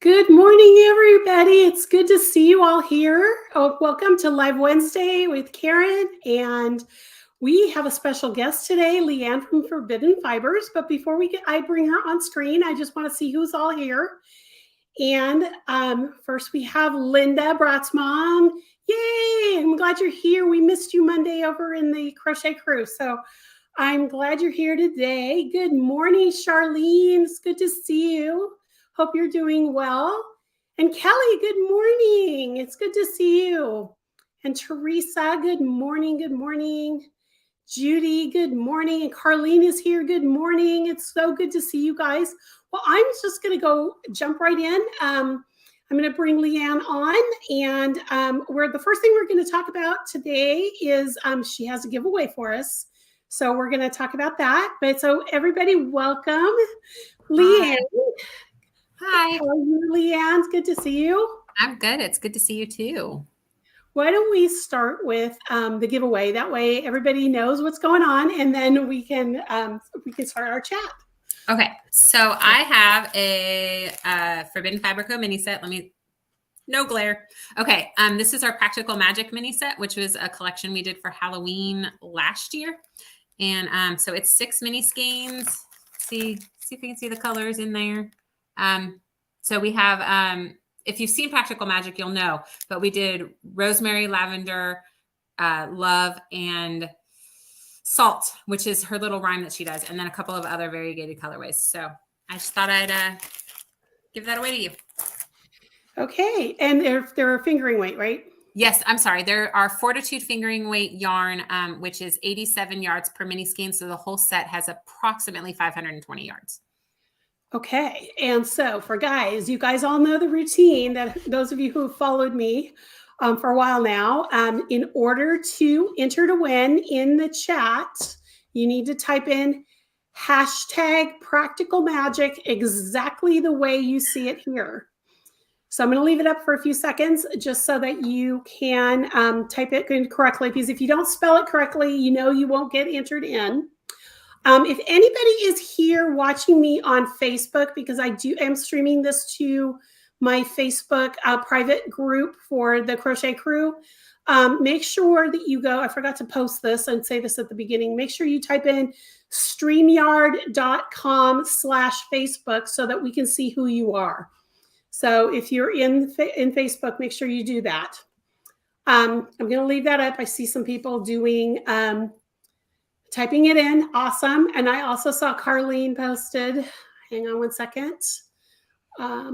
Good morning, everybody. It's good to see you all here. Welcome to Live Wednesday with Karen. And we have a special guest today, Leann from Forbidden Fibers. But before I bring her on screen, I just want to see who's all here. And first we have Linda, Brat's mom. Yay! I'm glad you're here. We missed you Monday over in the Crochet Crew. So I'm glad you're here today. Good morning, Charlene. It's good to see you. Hope you're doing well. And Kelly, good morning. It's good to see you. And Teresa, good morning. Good morning. Judy, good morning. And Carlene is here. Good morning. It's so good to see you guys. Well, I'm just going to jump right in. I'm going to bring Leann on. And the first thing we're going to talk about today is she has a giveaway for us. So we're going to talk about that. But so everybody, welcome. Leann. Hi. How are you, Leann? It's good to see you. I'm good. It's good to see you too. Why don't we start with the giveaway? That way everybody knows what's going on, and then we can start our chat. Okay. So I have a Forbidden Fiber Co. mini set. No glare. Okay. This is our Practical Magic mini set, which was a collection we did for Halloween last year. And so it's 6 mini skeins. See if you can see the colors in there. So we have, if you've seen Practical Magic, you'll know, but we did rosemary, lavender, love, and salt, which is her little rhyme that she does. And then a couple of other variegated colorways. So I just thought I'd, give that away to you. Okay. And they're fingering weight, right? Yes. I'm sorry. There are Fortitude fingering weight yarn, which is 87 yards per mini skein. So the whole set has approximately 520 yards. Okay. And so for guys, you guys all know the routine that those of you who have followed me for a while now, in order to enter to win in the chat, you need to type in #PracticalMagic exactly the way you see it here. So I'm going to leave it up for a few seconds just so that you can type it in correctly, because if you don't spell it correctly, you won't get entered in. If anybody is here watching me on Facebook, because I am streaming this to my Facebook private group for the Crochet Crew, make sure that you go, I forgot to post this and say this at the beginning, make sure you type in streamyard.com/Facebook so that we can see who you are. So if you're in Facebook, make sure you do that. I'm going to leave that up. I see some people doing typing it in. Awesome. And I also saw Carlene posted. Hang on one second.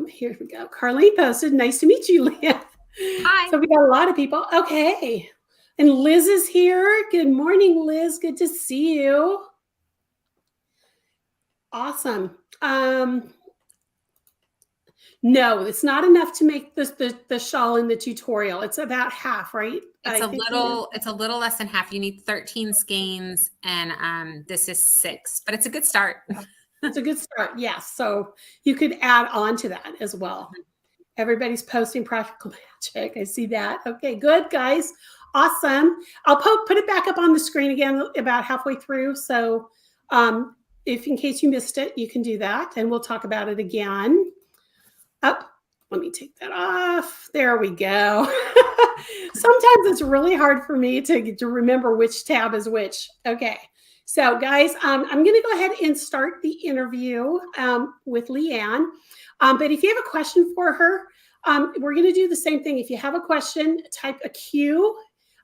Here we go. Carlene posted. Nice to meet you, Leann. Hi. So we got a lot of people. Okay. And Liz is here. Good morning, Liz. Good to see you. Awesome. No, it's not enough to make the shawl in the tutorial. It's about half, right? It's a little less than half. You need 13 skeins, and this is 6, but it's a good start. It's a good start. Yes. So you could add on to that as well. Everybody's posting Practical Magic. I see that. Okay, good, guys. Awesome. I'll put it back up on the screen again about halfway through. So if in case you missed it, you can do that, and we'll talk about it again. Up. Let me take that off. There we go. Sometimes it's really hard for me to remember which tab is which. Okay. So, guys, I'm going to go ahead and start the interview with Leann. But if you have a question for her, we're going to do the same thing. If you have a question, type a Q,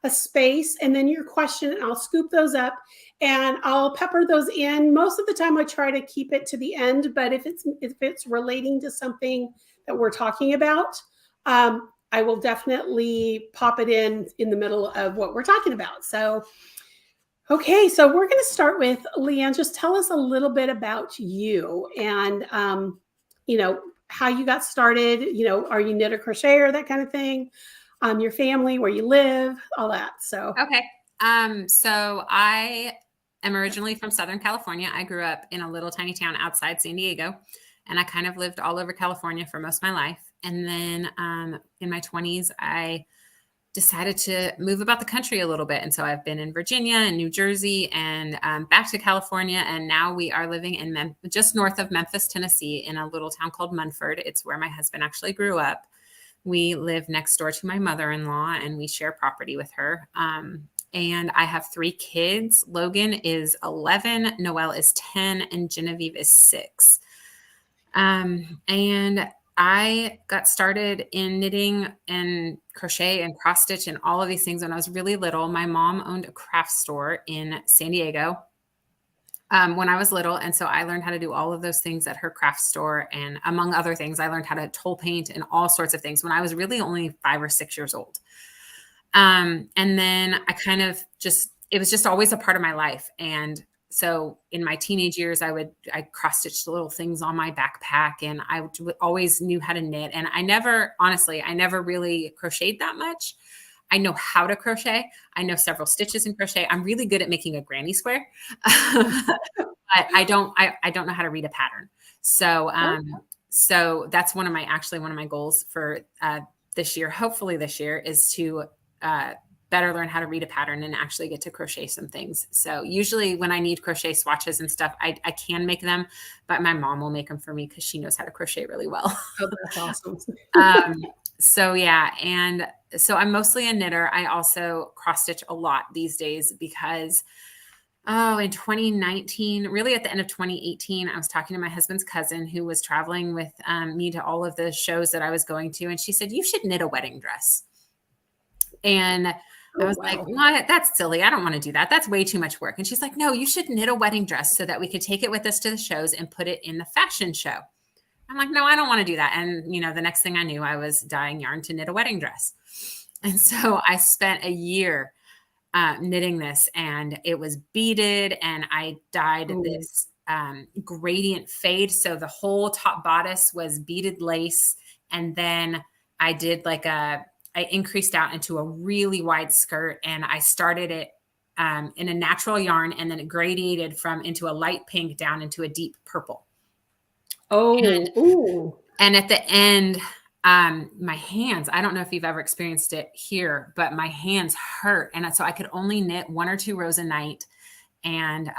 a space, and then your question, and I'll scoop those up and I'll pepper those in. Most of the time, I try to keep it to the end. But if it's relating to something that we're talking about, I will definitely pop it in the middle of what we're talking about. So. Okay, so we're going to start with Leann. Just tell us a little bit about you and, how you got started. Are you knit or crochet or that kind of thing? Your family, where you live, all that. So, Okay. So I am originally from Southern California. I grew up in a little tiny town outside San Diego, and I kind of lived all over California for most of my life. And then in my 20s, I decided to move about the country a little bit. And so I've been in Virginia and New Jersey and back to California. And now we are living in just north of Memphis, Tennessee, in a little town called Munford. It's where my husband actually grew up. We live next door to my mother-in-law and we share property with her. And I have 3 kids. Logan is 11, Noelle is 10, and Genevieve is 6. And I got started in knitting and crochet and cross stitch and all of these things when I was really little. My mom owned a craft store in San Diego when I was little. And so I learned how to do all of those things at her craft store. And among other things, I learned how to toll paint and all sorts of things when I was really only 5 or 6 years old. And then I kind of it was just always a part of my life. And so in my teenage years, I cross stitched little things on my backpack and I always knew how to knit. And I never really crocheted that much. I know how to crochet. I know several stitches in crochet. I'm really good at making a granny square, but I don't know how to read a pattern. So, so that's one of my goals for this year, hopefully this year, is to better learn how to read a pattern and actually get to crochet some things. So usually when I need crochet swatches and stuff, I can make them, but my mom will make them for me because she knows how to crochet really well. Oh, that's awesome. So yeah. And so I'm mostly a knitter. I also cross stitch a lot these days because in 2019, really at the end of 2018, I was talking to my husband's cousin who was traveling with me to all of the shows that I was going to. And she said, "You should knit a wedding dress." And I was like, "What? That's silly. I don't want to do that. That's way too much work." And she's like, "No, you should knit a wedding dress so that we could take it with us to the shows and put it in the fashion show." I'm like, "No, I don't want to do that." And, the next thing I knew, I was dyeing yarn to knit a wedding dress. And so I spent a year knitting this, and it was beaded, and I dyed this gradient fade. So the whole top bodice was beaded lace. And then I did I increased out into a really wide skirt, and I started it in a natural yarn, and then it gradiated into a light pink down into a deep purple. And at the end, my hands, I don't know if you've ever experienced it here, but my hands hurt. And so I could only knit 1 or 2 rows a night. And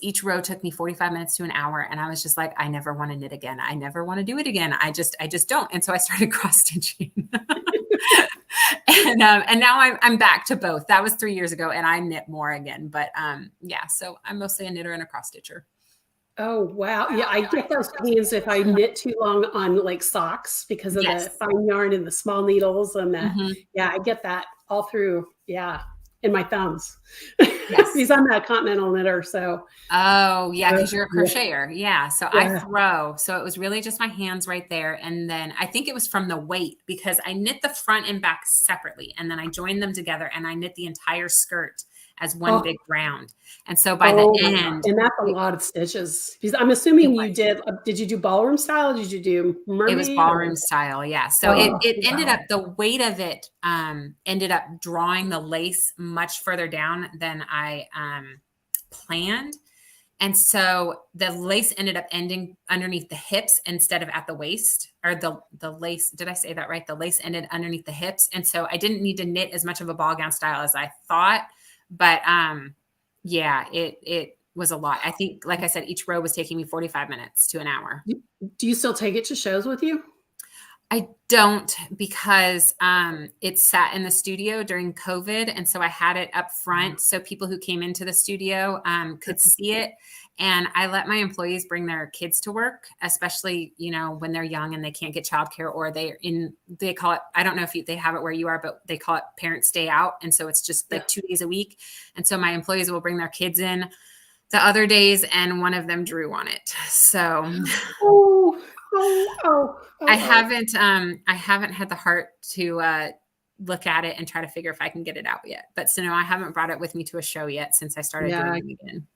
each row took me 45 minutes to an hour. And I was just like, I never want to knit again. I never want to do it again. I just don't. And so I started cross stitching. And now I'm back to both. That was 3 years ago, and I knit more again. But yeah, so I'm mostly a knitter and a cross stitcher. Oh, wow. Yeah, I get those pains if I knit too long on socks because of the fine yarn and the small needles. And I get that all through. Yeah. In my thumbs. Yes. Because I'm a continental knitter. So. Oh, yeah. Because you're a crocheter. Yeah. So I throw. So it was really just my hands right there. And then I think it was from the weight because I knit the front and back separately. And then I joined them together and I knit the entire skirt as one big round. And so by the end. And that's a lot of stitches. Because I'm assuming you did you do ballroom style? Did you do mermaid? It was ballroom style. Yeah. So it ended up, the weight of it ended up drawing the lace much further down than I planned. And so the lace ended up ending underneath the hips instead of at the waist, or the lace. Did I say that right? The lace ended underneath the hips. And so I didn't need to knit as much of a ball gown style as I thought. But yeah, it was a lot. I think, like I said, each row was taking me 45 minutes to an hour. Do you still take it to shows with you? I don't, because it sat in the studio during COVID. And so I had it up front so people who came into the studio could see it. And I let my employees bring their kids to work, especially, when they're young and they can't get childcare, or they call it, I don't know if they have it where you are, but they call it parents day out. And so it's just like 2 days a week. And so my employees will bring their kids in the other days, and one of them drew on it. So I haven't had the heart to look at it and try to figure if I can get it out yet. But so no, I haven't brought it with me to a show yet since I started doing it again.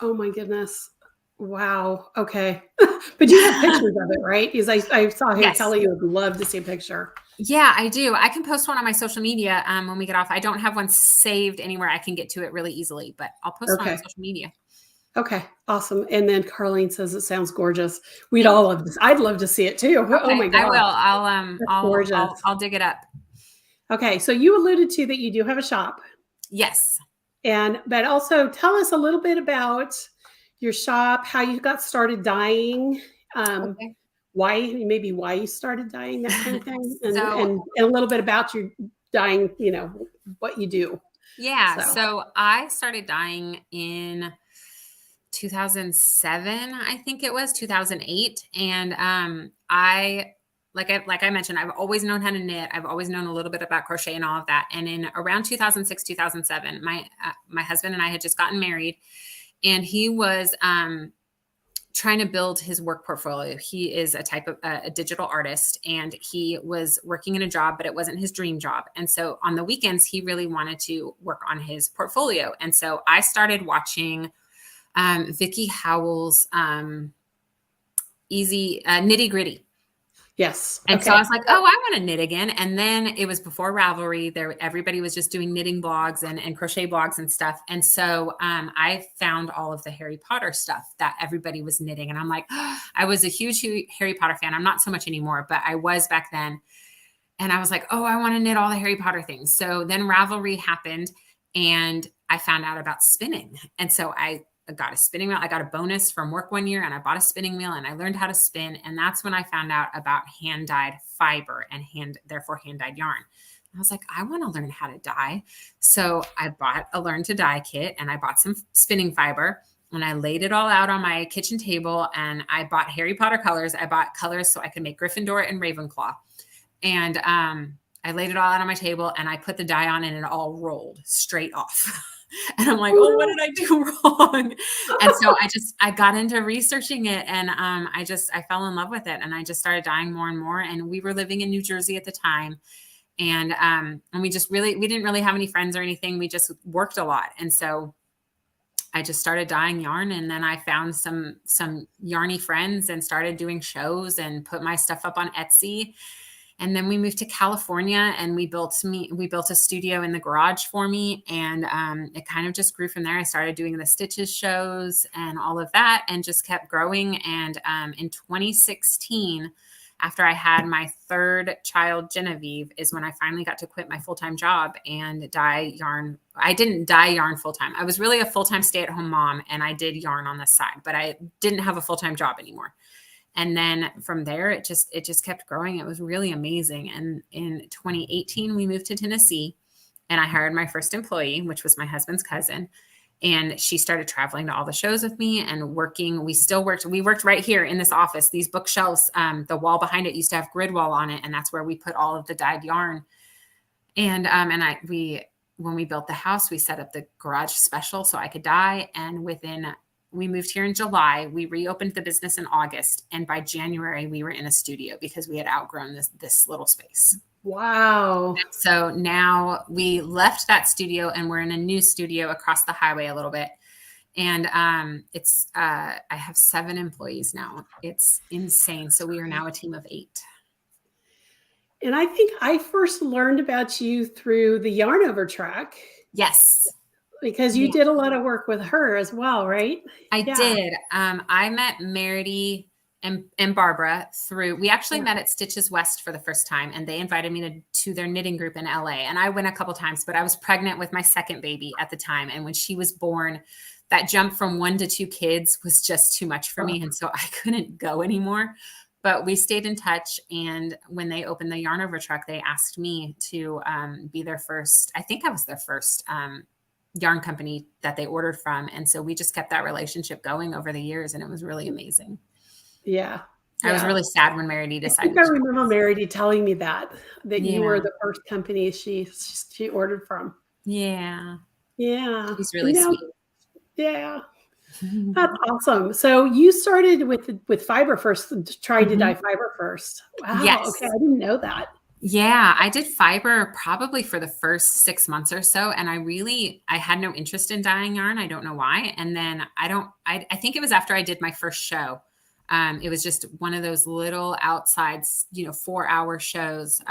Oh my goodness. Wow. Okay. But you have pictures of it, right? Because I saw here, Kelly, you would love to see a picture. Yeah, I do. I can post one on my social media when we get off. I don't have one saved anywhere I can get to it really easily, but I'll post it on social media. Okay, awesome. And then Carlene says it sounds gorgeous. We'd all love this. I'd love to see it too. Okay, oh my God. I will. I'll dig it up. Okay, so you alluded to that you do have a shop. Yes. But also tell us a little bit about your shop, how you got started dyeing, why you started dyeing, that kind of thing, and a little bit about your dyeing, what you do. Yeah. So I started dyeing in 2007, I think it was 2008. And like I mentioned, I've always known how to knit. I've always known a little bit about crochet and all of that. And in around 2006, 2007, my husband and I had just gotten married, and he was trying to build his work portfolio. He is a type of a digital artist, and he was working in a job, but it wasn't his dream job. And so on the weekends, he really wanted to work on his portfolio. And so I started watching Vicky Howell's Easy Nitty Gritty. Yes. And so I was like, oh, I want to knit again. And then it was before Ravelry. Everybody was just doing knitting blogs and crochet blogs and stuff. And so I found all of the Harry Potter stuff that everybody was knitting. And I'm like, I was a huge Harry Potter fan. I'm not so much anymore, but I was back then. And I was like, oh, I want to knit all the Harry Potter things. So then Ravelry happened, and I found out about spinning. And so I got a spinning wheel. I got a bonus from work one year, and I bought a spinning wheel, and I learned how to spin. And that's when I found out about hand dyed fiber and therefore hand dyed yarn. And I was like, I want to learn how to dye. So I bought a learn to dye kit, and I bought some spinning fiber, and I laid it all out on my kitchen table, and I bought Harry Potter colors. I bought colors so I could make Gryffindor and Ravenclaw. And I laid it all out on my table, and I put the dye on, and it all rolled straight off. And I'm like, oh, what did I do wrong? And so I got into researching it, and I fell in love with it, and I just started dyeing more and more. And we were living in New Jersey at the time. And we didn't really have any friends or anything. We just worked a lot. And so I just started dyeing yarn, and then I found some yarny friends and started doing shows and put my stuff up on Etsy. And then we moved to California, and we built a studio in the garage for me. And it kind of just grew from there. I started doing the Stitches shows and all of that, and just kept growing. And in 2016, after I had my third child, Genevieve, is when I finally got to quit my full-time job and dye yarn. I didn't dye yarn full-time. I was really a full-time stay-at-home mom, and I did yarn on the side, but I didn't have a full-time job anymore. And then from there, it just kept growing. It was really amazing. And in 2018, we moved to Tennessee, and I hired my first employee, which was my husband's cousin. And she started traveling to all the shows with me and working. We worked right here in this office. These bookshelves, the wall behind it used to have grid wall on it. And that's where we put all of the dyed yarn. And when we built the house, we set up the garage special so I could dye. And we moved here in July. We reopened the business in August. And by January, we were in a studio because we had outgrown this little space. Wow. So now we left that studio, and we're in a new studio across the highway a little bit. And I have 7 employees now. It's insane. So we are now a team of 8. And I think I first learned about you through the Yarn Over track. Yes. Because you did a lot of work with her as well, right? I did. I met Meredy and Barbara we actually met at Stitches West for the first time, and they invited me to their knitting group in LA. And I went a couple times, but I was pregnant with my second baby at the time. And when she was born, that jump from 1 to 2 kids was just too much for me. And so I couldn't go anymore. but we stayed in touch. And when they opened the Yarn Over truck, they asked me to be their first, I think I was their first yarn company that they ordered from. And so we just kept that relationship going over the years, and it was really amazing. Yeah. I was really sad when Meredith I decided. think I remember Meredith telling me that you were Yeah. the first company she ordered from. Yeah. Yeah. She's really sweet. Yeah. That's awesome. So you started with fiber first, trying to dye fiber first. Wow. Yes. Okay. I didn't know that. Yeah, I did fiber probably for the first 6 months or so. And I had no interest in dyeing yarn. I don't know why. And then I think it was after I did my first show. It was just one of those little outside, 4-hour shows.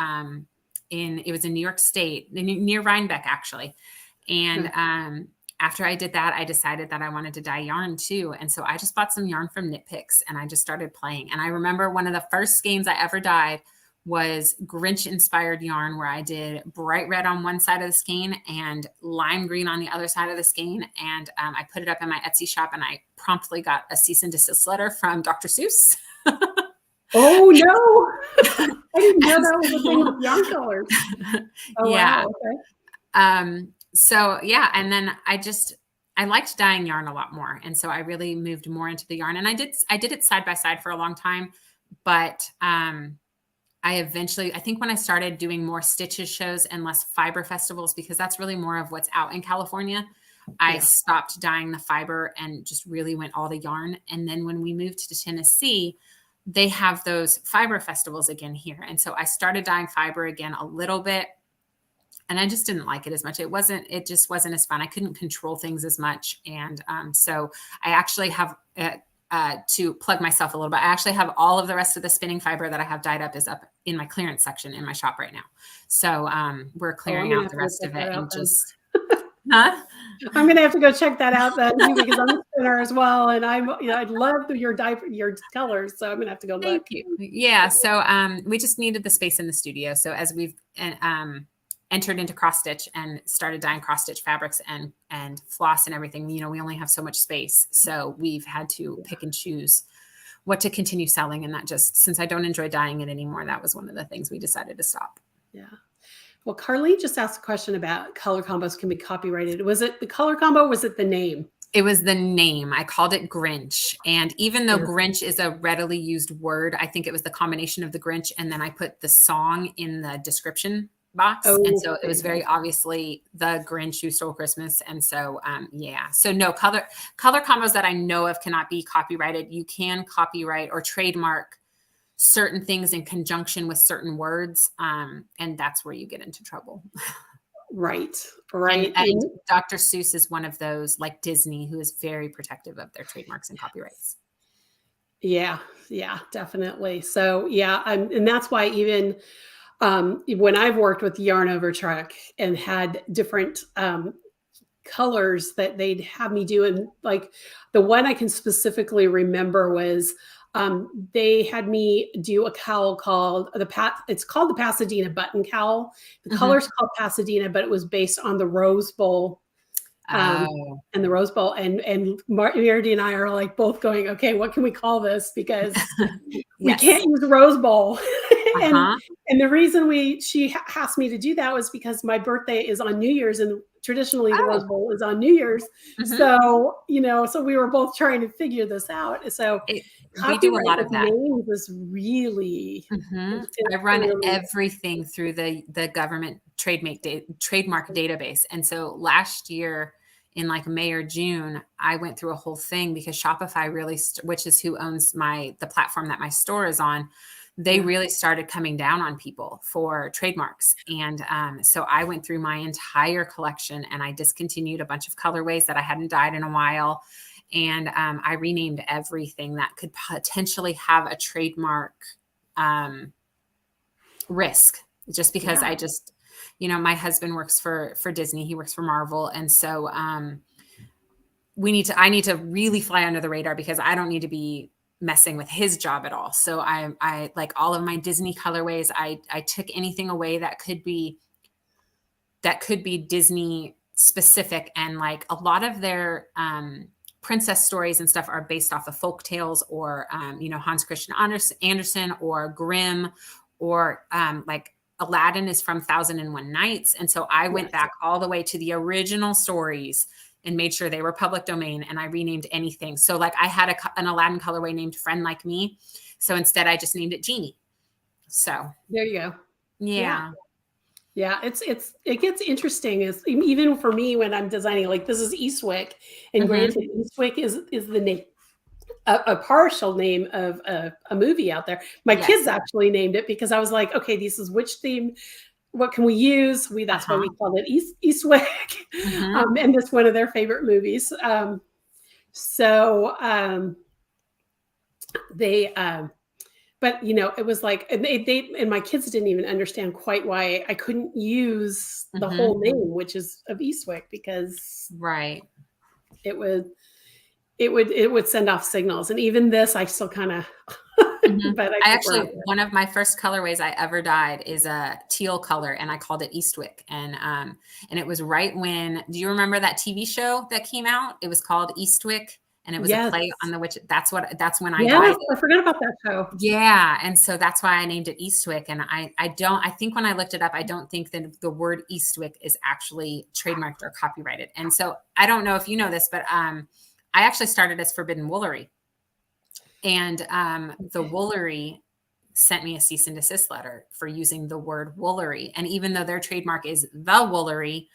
It was in New York State, near Rhinebeck, actually. And after I did that, I decided that I wanted to dye yarn too. And so I just bought some yarn from Knit Picks and I just started playing. And I remember one of the first skeins I ever dyed was Grinch inspired yarn, where I did bright red on one side of the skein and lime green on the other side of the skein. And I put it up in my Etsy shop, and I promptly got a cease and desist letter from Dr. Seuss. Oh no, I didn't know that was a thing with yarn colors. Oh, yeah. wow. Okay. So yeah. And then I liked dyeing yarn a lot more. And so I really moved more into the yarn, and I did it side by side for a long time, but, I think when I started doing more stitches shows and less fiber festivals, because that's really more of what's out in California, I stopped dyeing the fiber and just really went all the yarn. And then when we moved to Tennessee, they have those fiber festivals again here. And so I started dyeing fiber again a little bit, and I just didn't like it as much. It just wasn't as fun. I couldn't control things as much. And so I actually have, to plug myself a little bit, I actually have all of the rest of the spinning fiber that I have dyed up is up in my clearance section in my shop right now. So we're clearing out the rest of it and just, huh? I'm going to have to go check that out then, because I'm a spinner as well. And I love your colors. So I'm going to have to go look. Thank you. Yeah. So we just needed the space in the studio. So as we've entered into cross stitch and started dyeing cross stitch fabrics and floss and everything, we only have so much space. So we've had to pick and choose what to continue selling. And that just, since I don't enjoy dyeing it anymore, that was one of the things we decided to stop. Yeah. Well, Carly just asked a question about color combos can be copyrighted. Was it the color combo? Was it the name? It was the name. I called it Grinch. And even though Grinch is a readily used word, I think it was the combination of the Grinch. And then I put the song in the description box. And so it was very obviously the Grinch who stole Christmas. And so, so no, color combos that I know of cannot be copyrighted. You can copyright or trademark certain things in conjunction with certain words. And that's where you get into trouble. Right. And Dr. Seuss is one of those, like Disney, who is very protective of their trademarks and copyrights. Yeah, definitely. So and that's why even when I've worked with Yarn Over truck and had different colors that they'd have me do, and like the one I can specifically remember was they had me do a cowl called it's called the Pasadena button cowl. The color's called Pasadena, but it was based on the Rose Bowl. And the Rose Bowl, and Meredith and I are like both going, okay, what can we call this? Because we can't use Rose Bowl. And the reason she asked me to do that was because my birthday is on New Year's, and traditionally the Rose Bowl is on New Year's. So, so we were both trying to figure this out. So we do a lot of that. Names is really, I run everything through the government trademark database. And so last year in like May or June, I went through a whole thing because Shopify really, which is who owns the platform that my store is on, they really started coming down on people for trademarks. And so I went through my entire collection and I discontinued a bunch of colorways that I hadn't dyed in a while. And I renamed everything that could potentially have a trademark risk, just because I just, my husband works for Disney. He works for Marvel. And so I need to really fly under the radar because I don't need to be messing with his job at all. So I like all of my Disney colorways. I took anything away that could be Disney specific, and like a lot of their princess stories and stuff are based off of folk tales or, Hans Christian Andersen or Grimm or like Aladdin is from Thousand and One Nights. And so I went back all the way to the original stories and made sure they were public domain, and I renamed anything. So like I had an Aladdin colorway named Friend Like Me. So instead I just named it Genie. So there you go. yeah. Yeah, it gets interesting is even for me when I'm designing, like this is Eastwick, and granted, Eastwick is the name, a partial name of a movie out there. My kids actually named it because I was like, okay, this is which theme, what can we use? That's why we called it Eastwick, and it's one of their favorite movies. They but it was like, and they and my kids didn't even understand quite why I couldn't use the whole name, which is of Eastwick, because it would send off signals. And even this, I still kind of, but I actually, one of my first colorways I ever dyed is a teal color, and I called it Eastwick. And it was right when, do you remember that TV show that came out? It was called Eastwick. And it was a play on the witch. That's when I dyed it. I forgot about that show. Yeah. And so that's why I named it Eastwick. And I think when I looked it up, I don't think that the word Eastwick is actually trademarked or copyrighted. And so I don't know if you know this, but I actually started as Forbidden Woolery. And the Woolery sent me a cease and desist letter for using the word woolery. And even though their trademark is the Woolery,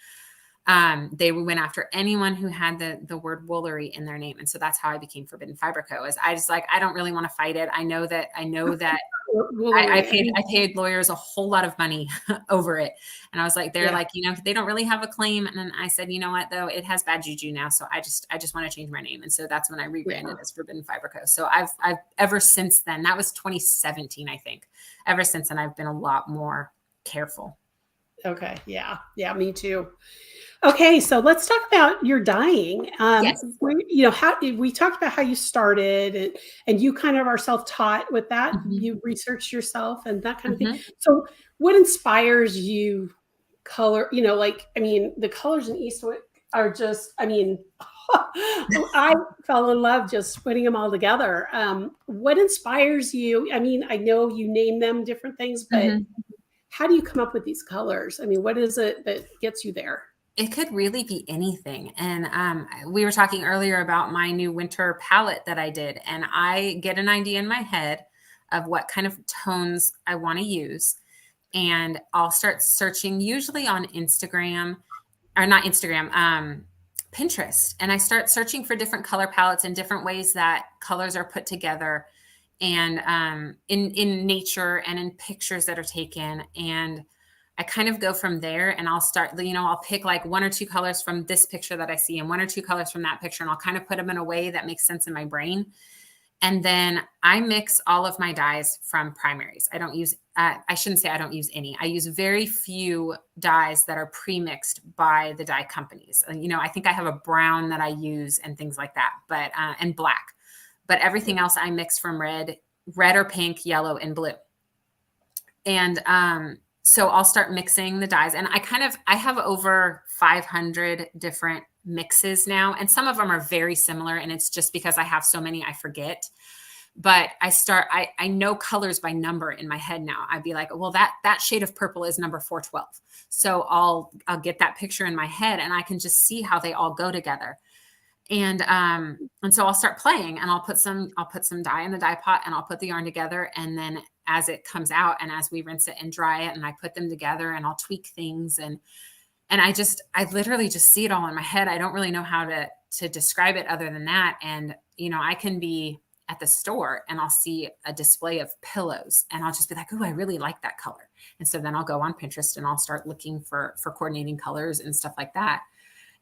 they went after anyone who had the word woolery in their name. And so that's how I became Forbidden Fiber Co. Is I just like, I don't really want to fight it. I know that I paid lawyers a whole lot of money over it. And I was like, they're like, they don't really have a claim. And then I said, you know what, though, it has bad juju now. So I just want to change my name. And so that's when I rebranded as Forbidden Fiber Co. So I've ever since then, that was 2017, I think. Ever since then, I've been a lot more careful. Okay. Yeah. Yeah. Me too. Okay, so let's talk about your dyeing. Yes. We talked about how you started, and you kind of are self-taught with that. You researched yourself and that kind of thing. So what inspires you color? The colors in Eastwick are just, I fell in love just putting them all together. What inspires you? I know you name them different things, but how do you come up with these colors? What is it that gets you there? It could really be anything. And we were talking earlier about my new winter palette that I did. And I get an idea in my head of what kind of tones I want to use. And I'll start searching, usually on Instagram, or not Instagram, Pinterest. And I start searching for different color palettes and different ways that colors are put together, and in nature and in pictures that are taken. And I kind of go from there, and I'll start, I'll pick like one or two colors from this picture that I see and one or two colors from that picture. And I'll kind of put them in a way that makes sense in my brain. And then I mix all of my dyes from primaries. I don't use, I shouldn't say I don't use any. I use very few dyes that are pre-mixed by the dye companies. I think I have a brown that I use and things like that, but, and black, but everything else I mix from red or pink, yellow, and blue. And, so I'll start mixing the dyes, and I have over 500 different mixes now. And some of them are very similar, and it's just because I have so many, I forget. But I know colors by number in my head now. I'd be like, well, that shade of purple is number 412. So I'll get that picture in my head, and I can just see how they all go together. And so I'll start playing, and I'll put some dye in the dye pot, and I'll put the yarn together. And then as it comes out and as we rinse it and dry it, and I put them together, and I'll tweak things. And I literally just see it all in my head. I don't really know how to describe it other than that. And, I can be at the store and I'll see a display of pillows, and I'll just be like, oh, I really like that color. And so then I'll go on Pinterest and I'll start looking for coordinating colors and stuff like that.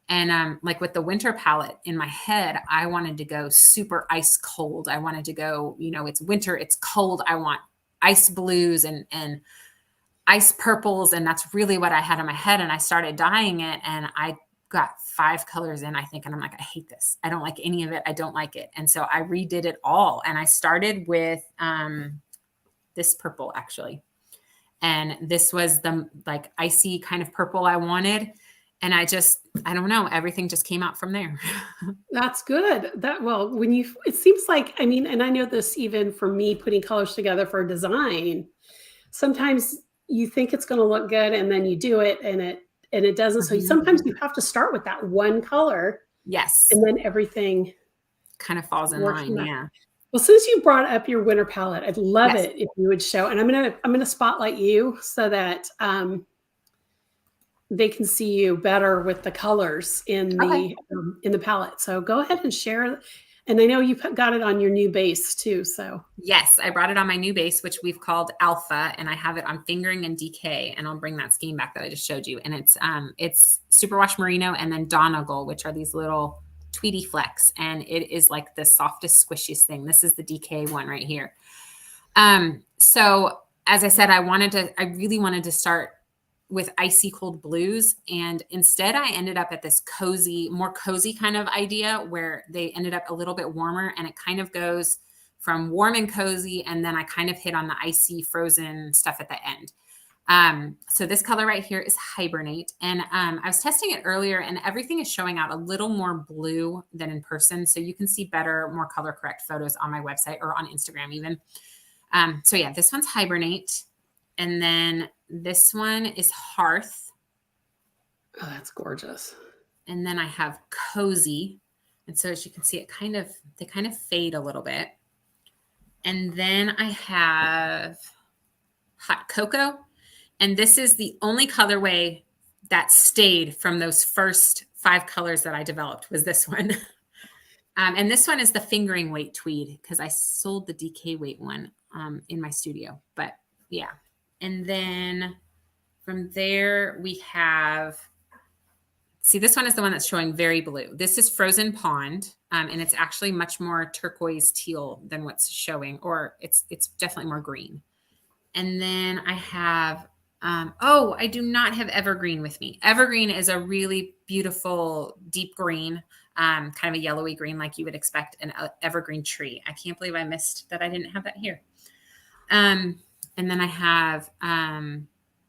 And like with the winter palette in my head, I wanted to go super ice cold. I wanted to go, it's winter, it's cold. I want ice blues and ice purples. And that's really what I had in my head. And I started dyeing it, and I got 5 colors in, I think. And I'm like, I hate this. I don't like any of it. I don't like it. And so I redid it all. And I started with this purple, actually. And this was the like icy kind of purple I wanted. And I don't know, everything just came out from there. That's good. It seems like, I mean, and I know this even for me putting colors together for a design, sometimes you think it's going to look good and then you do it and it doesn't. So sometimes you have to start with that one color. Yes. And then everything kind of falls in line. Yeah. Well, since you brought up your winter palette, I'd love Yes. it if you would show, and I'm gonna spotlight you so that they can see you better with the colors in the palette. So go ahead and share. And I know you got it on your new base too. So yes, I brought it on my new base, which we've called Alpha, and I have it on Fingering and DK, and I'll bring that scheme back that I just showed you. And it's Superwash Merino and then Donegal, which are these little tweedy flecks, and it is like the softest, squishiest thing. This is the DK one right here. So as I said, I really wanted to start with icy cold blues. And instead I ended up at this more cozy kind of idea where they ended up a little bit warmer, and it kind of goes from warm and cozy. And then I kind of hit on the icy frozen stuff at the end. So this color right here is Hibernate. And I was testing it earlier and everything is showing out a little more blue than in person. So you can see better, more color correct photos on my website or on Instagram even. So yeah, this one's Hibernate. And then this one is Hearth. Oh, that's gorgeous. And then I have Cozy. And so as you can see, they kind of fade a little bit. And then I have Hot Cocoa. And this is the only colorway that stayed from those first 5 colors that I developed was this one. And this one is the fingering weight tweed because I sold the DK weight one in my studio. But yeah. And then from there we have, see, this one is the one that's showing very blue. This is Frozen Pond. And it's actually much more turquoise teal than what's showing, or it's definitely more green. And then I have, I do not have Evergreen with me. Evergreen is a really beautiful deep green, kind of a yellowy green like you would expect an evergreen tree. I can't believe I missed that I didn't have that here. And then I have,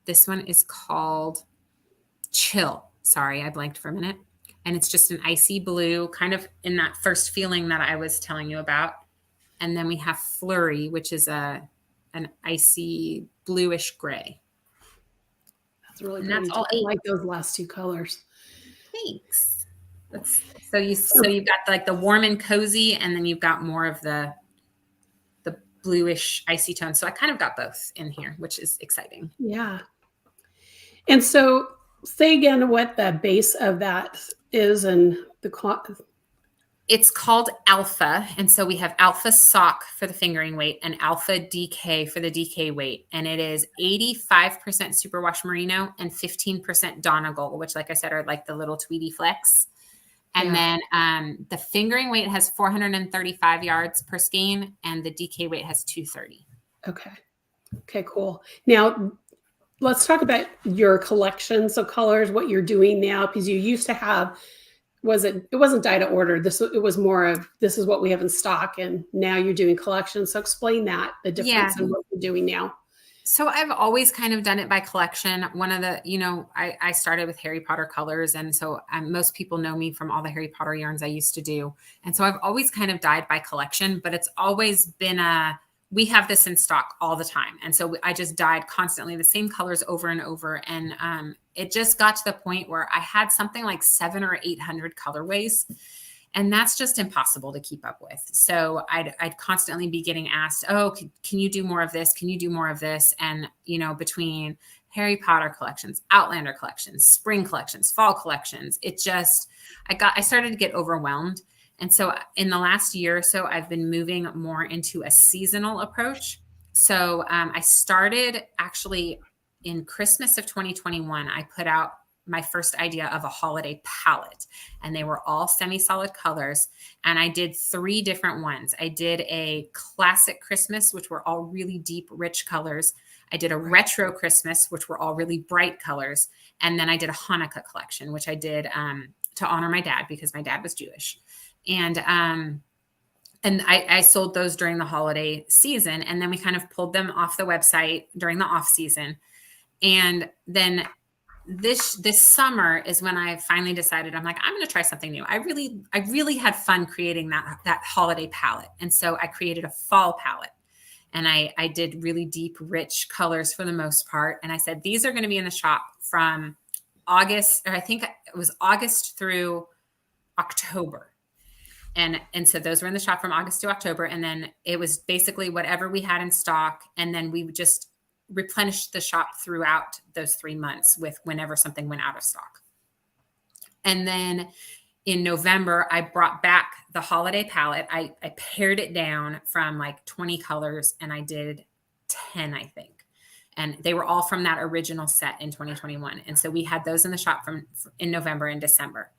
this one is called Chill. Sorry, I blanked for a minute. And it's just an icy blue, kind of in that first feeling that I was telling you about. And then we have Flurry, which is an icy bluish gray. That's really pretty. I like those last 2 colors. Thanks. So you've got like the warm and cozy, and then you've got more of the bluish icy tone. So I kind of got both in here, which is exciting. Yeah. And so say again what the base of that is and it's called Alpha. And so we have Alpha Sock for the fingering weight and Alpha DK for the DK weight. And it is 85% Superwash Merino and 15% Donegal, which like I said, are like the little tweedy flecks. And then the fingering weight has 435 yards per skein, and the DK weight has 230. Okay, cool. Now, let's talk about your collections of colors, what you're doing now, because you used to have, it wasn't dye to order. It was more of, this is what we have in stock, and now you're doing collections. So explain that, the difference in what you're doing now. So I've always kind of done it by collection. One of the, I started with Harry Potter colors. And so most people know me from all the Harry Potter yarns I used to do. And so I've always kind of dyed by collection, but it's always been we have this in stock all the time. And so I just dyed constantly the same colors over and over. And it just got to the point where I had something like 700 or 800 colorways. And that's just impossible to keep up with. So I'd constantly be getting asked, oh, can you do more of this? Can you do more of this? And, between Harry Potter collections, Outlander collections, spring collections, fall collections, I started to get overwhelmed. And so in the last year or so, I've been moving more into a seasonal approach. So I started actually in Christmas of 2021, I put out my first idea of a holiday palette, and they were all semi-solid colors. And I did 3 different ones. I did a classic Christmas, which were all really deep, rich colors. I did a retro Christmas, which were all really bright colors. And then I did a Hanukkah collection, which I did to honor my dad because my dad was Jewish. And I sold those during the holiday season. And then we kind of pulled them off the website during the off season. And then this summer is when I finally decided, I'm like, I'm going to try something new. I really had fun creating that holiday palette. And so I created a fall palette, and I did really deep, rich colors for the most part. And I said, these are going to be in the shop from August, or I think it was August through October. And so those were in the shop from August to October. And then it was basically whatever we had in stock. And then we would just replenish the shop throughout those 3 months with whenever something went out of stock. And then in November, I brought back the holiday palette. I pared it down from like 20 colors, and I did 10, I think. And they were all from that original set in 2021. And so we had those in the shop in November and December.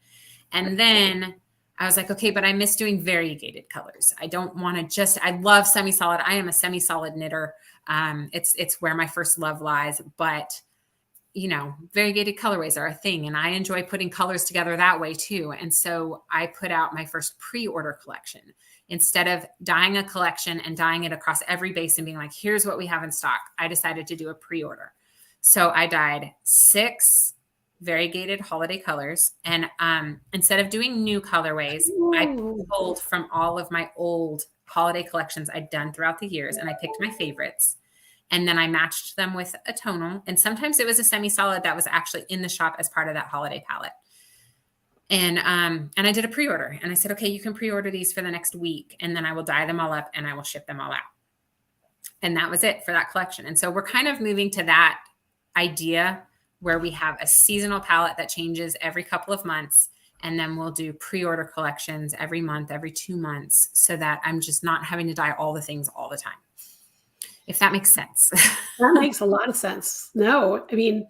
And then I was like, okay, but I miss doing variegated colors. I don't want to I love semi-solid. I am a semi-solid knitter. It's where my first love lies, but variegated colorways are a thing, and I enjoy putting colors together that way too. And so I put out my first pre-order collection. Instead of dyeing a collection and dyeing it across every base and being like, here's what we have in stock, I decided to do a pre-order. So I dyed 6 variegated holiday colors. And instead of doing new colorways, I pulled from all of my old holiday collections I'd done throughout the years, and I picked my favorites. And then I matched them with a tonal. And sometimes it was a semi-solid that was actually in the shop as part of that holiday palette. And I did a pre-order, and I said, okay, you can pre-order these for the next week, and then I will dye them all up and I will ship them all out. And that was it for that collection. And so we're kind of moving to that idea where we have a seasonal palette that changes every couple of months. And then we'll do pre-order collections every month, every 2 months, so that I'm just not having to dye all the things all the time. If that makes sense. That makes a lot of sense. No, I mean,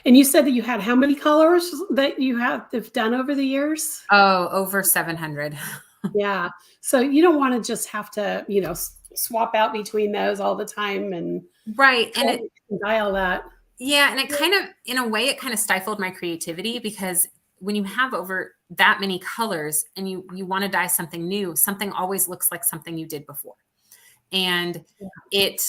and you said that you had how many colors that you have done over the years? Oh, over 700. Yeah. So you don't want to just have to, swap out between those all the time and right. And dye all that. Yeah. And it kind of, in a way, it kind of stifled my creativity, because when you have over that many colors and you want to dye something new, something always looks like something you did before. And it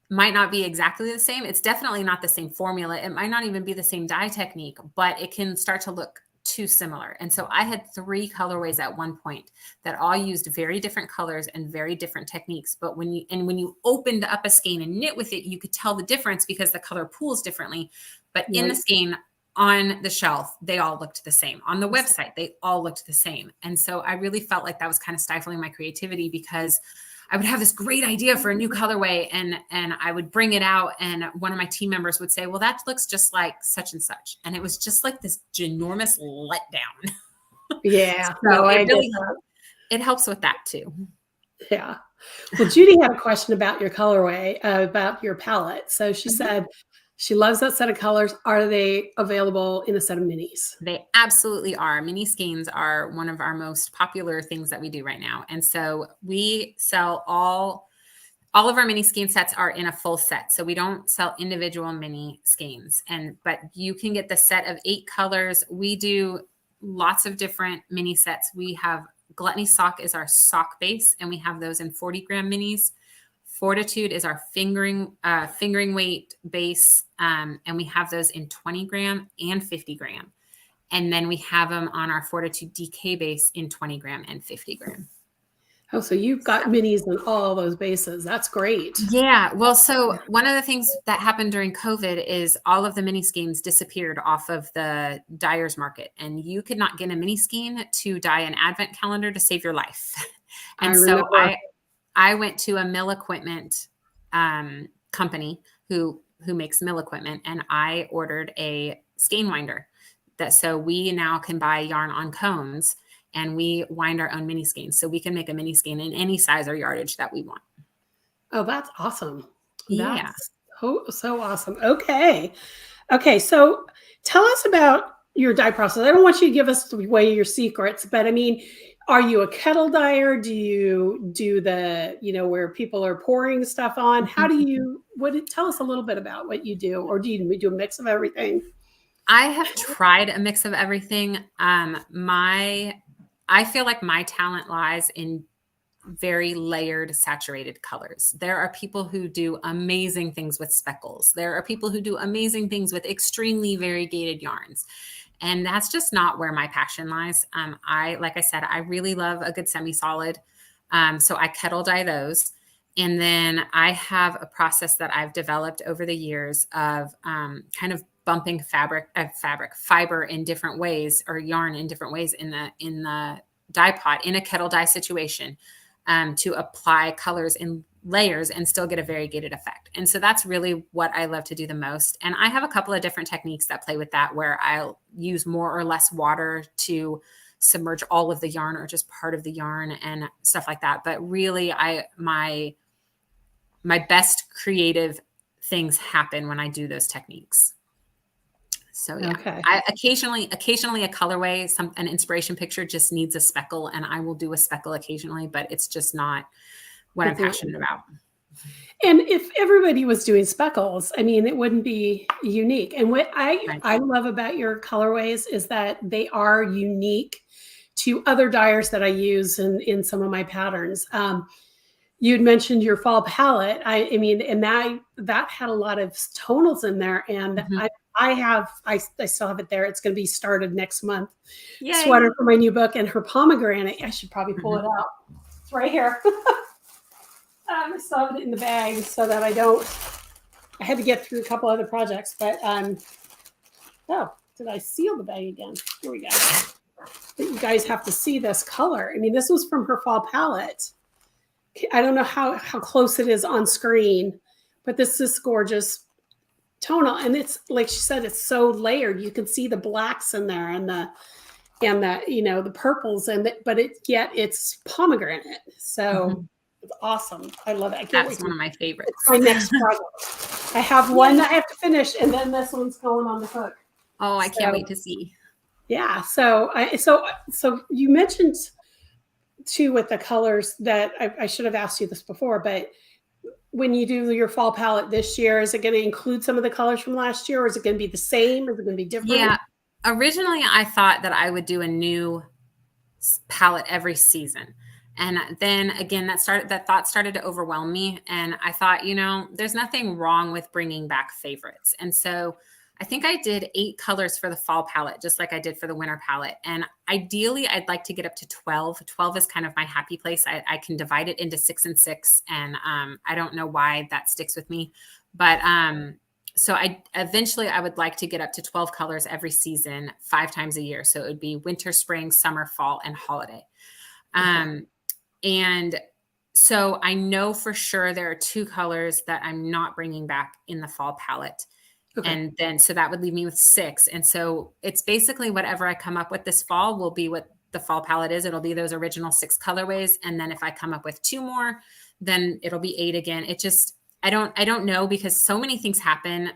might not be exactly the same. It's definitely not the same formula. It might not even be the same dye technique, but it can start to look too similar. And so I had 3 colorways at one point that all used very different colors and very different techniques. But when you opened up a skein and knit with it, you could tell the difference because the color pools differently. But in the skein on the shelf, they all looked the same. On the website, they all looked the same. And so I really felt like that was kind of stifling my creativity, because I would have this great idea for a new colorway, and I would bring it out, and one of my team members would say, well, that looks just like such and such. And it was just like this ginormous letdown. Yeah. So it helps with that too. Yeah. Well, Judy had a question about your colorway, about your palette. So she said she loves that set of colors. Are they available in a set of minis? They absolutely are. Mini skeins are one of our most popular things that we do right now. And so we sell all of our mini skein sets are in a full set. So we don't sell individual mini skeins, but you can get the set of 8 colors. We do lots of different mini sets. We have Gluttony Sock is our sock base, and we have those in 40-gram minis. Fortitude is our fingering weight base, and we have those in 20-gram and 50-gram. And then we have them on our Fortitude DK base in 20-gram and 50-gram. Oh, so you've got minis in all those bases. That's great. Yeah. Well, so one of the things that happened during COVID is all of the mini skeins disappeared off of the dyer's market, and you could not get a mini skein to dye an advent calendar to save your life. And so I went to a mill equipment company who makes mill equipment, and I ordered a skein winder so we now can buy yarn on cones, and we wind our own mini skeins, so we can make a mini skein in any size or yardage that we want. Oh, that's awesome. Yeah. That's so awesome. Okay. So tell us about your dye process. I don't want you to give us away your secrets, but I mean, are you a kettle dyer? Do you do the, where people are pouring stuff on? How do you, tell us a little bit about what you do, or do you do a mix of everything? I have tried a mix of everything. I feel like my talent lies in very layered, saturated colors. There are people who do amazing things with speckles. There are people who do amazing things with extremely variegated yarns. And that's just not where my passion lies. Like I said, I really love a good semi-solid. So I kettle dye those. And then I have a process that I've developed over the years of kind of bumping fiber in different ways, or yarn in different ways in the dye pot in a kettle dye situation, to apply colors in layers and still get a variegated effect. And so that's really what I love to do the most. And I have a couple of different techniques that play with that, where I'll use more or less water to submerge all of the yarn or just part of the yarn and stuff like that. But really, my best creative things happen when I do those techniques. So yeah, Okay. I occasionally a colorway, an inspiration picture just needs a speckle, and I will do a speckle occasionally, but it's just not what I'm passionate about. And if everybody was doing speckles, I mean, it wouldn't be unique. And what I love about your colorways is that they are unique to other dyers that I use in some of my patterns. You'd mentioned your fall palette. I mean, and that had a lot of tonals in there, and I still have it there. It's going to be started next month. Yay. Sweater for my new book, and her pomegranate. I should probably pull it out. It's right here. I still have it in the bag so that I had to get through a couple other projects, but oh, did I seal the bag again? Here we go. You guys have to see this color. I mean, this was from her fall palette. I don't know how close it is on screen, but this is gorgeous tonal. And it's, like she said, it's so layered. You can see the blacks in there and the the purples, but it's pomegranate. So it's awesome. I love it. I can't wait. That's one of my favorites. It's my next project. I have one that I have to finish, and then this one's going on the hook. Oh, I can't wait to see. Yeah. So you mentioned too with the colors that I should have asked you this before, but when you do your fall palette this year, is it going to include some of the colors from last year, or is it going to be the same? Is it going to be different? Yeah. Originally, I thought that I would do a new palette every season. And then again, that thought started to overwhelm me. And I thought, there's nothing wrong with bringing back favorites. And so I think I did 8 colors for the fall palette, just like I did for the winter palette. And ideally, I'd like to get up to 12. 12 is kind of my happy place. I can divide it into 6 and 6. And I don't know why that sticks with me. But so eventually I would like to get up to 12 colors every season, 5 times a year. So it would be winter, spring, summer, fall, and holiday. Okay. And so I know for sure there are 2 colors that I'm not bringing back in the fall palette. Okay. And then, so that would leave me with 6. And so it's basically whatever I come up with this fall will be what the fall palette is. It'll be those original 6 colorways. And then if I come up with 2 more, then it'll be 8 again. It just, I don't know, because so many things happen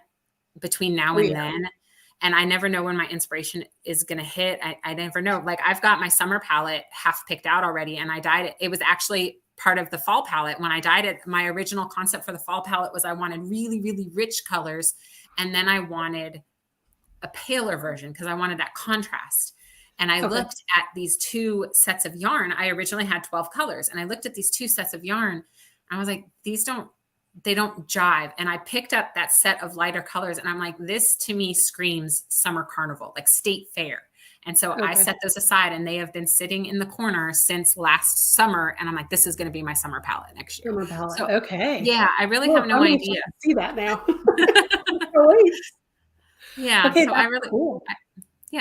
between now and then. And I never know when my inspiration is going to hit. I never know. Like, I've got my summer palette half picked out already, and I dyed it. It was actually part of the fall palette. When I dyed it, my original concept for the fall palette was I wanted really, really rich colors. And then I wanted a paler version because I wanted that contrast. And I looked at these 2 sets of yarn. I originally had 12 colors, and I looked at these 2 sets of yarn. And I was like, they don't jive. And I picked up that set of lighter colors, and I'm like, this to me screams summer carnival, like state fair. And so I set those aside, and they have been sitting in the corner since last summer. And I'm like, this is going to be my summer palette next year. Summer palette. So, okay. Yeah. I really have no idea. See that now. Yeah. Okay, so I really, cool.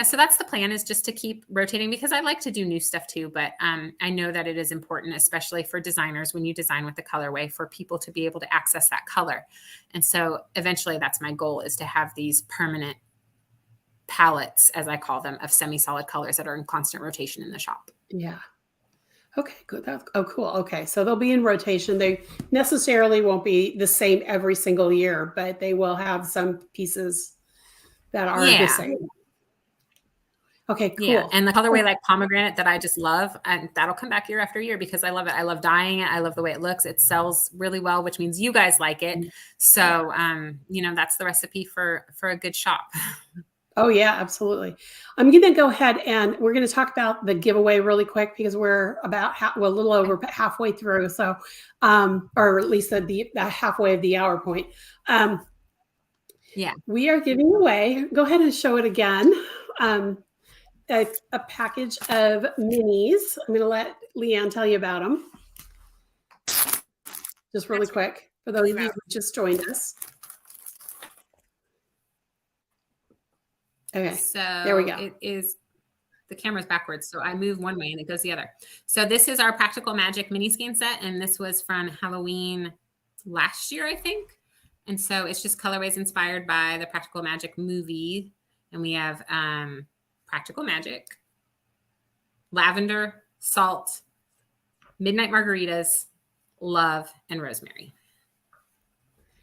So that's the plan, is just to keep rotating, because I like to do new stuff too. But I know that it is important, especially for designers, when you design with the colorway, for people to be able to access that color. And so eventually that's my goal, is to have these permanent palettes, as I call them, of semi-solid colors that are in constant rotation in the shop. Yeah. Okay, good. Cool. Okay. So they'll be in rotation. They necessarily won't be the same every single year, but they will have some pieces that are the same. Okay, cool. Yeah. And the colorway like pomegranate that I just love, and that'll come back year after year because I love it. I love dyeing it. I love the way it looks. It sells really well, which means you guys like it. So, that's the recipe for a good shop. Oh yeah, absolutely. I'm going to go ahead and we're going to talk about the giveaway really quick because we're about a little over halfway through. So, or at least the halfway of the hour point. Yeah. We are giving away, go ahead and show it again. A package of minis. I'm going to let Leann tell you about them. Just really quick for those of you who just joined us. Okay, so there we go. It is, the camera's backwards, so I move one way and it goes the other. So this is our Practical Magic mini skein set, and this was from Halloween last year, I think. And so it's just colorways inspired by the Practical Magic movie. And we have Practical Magic, lavender, salt, midnight margaritas, love, and rosemary.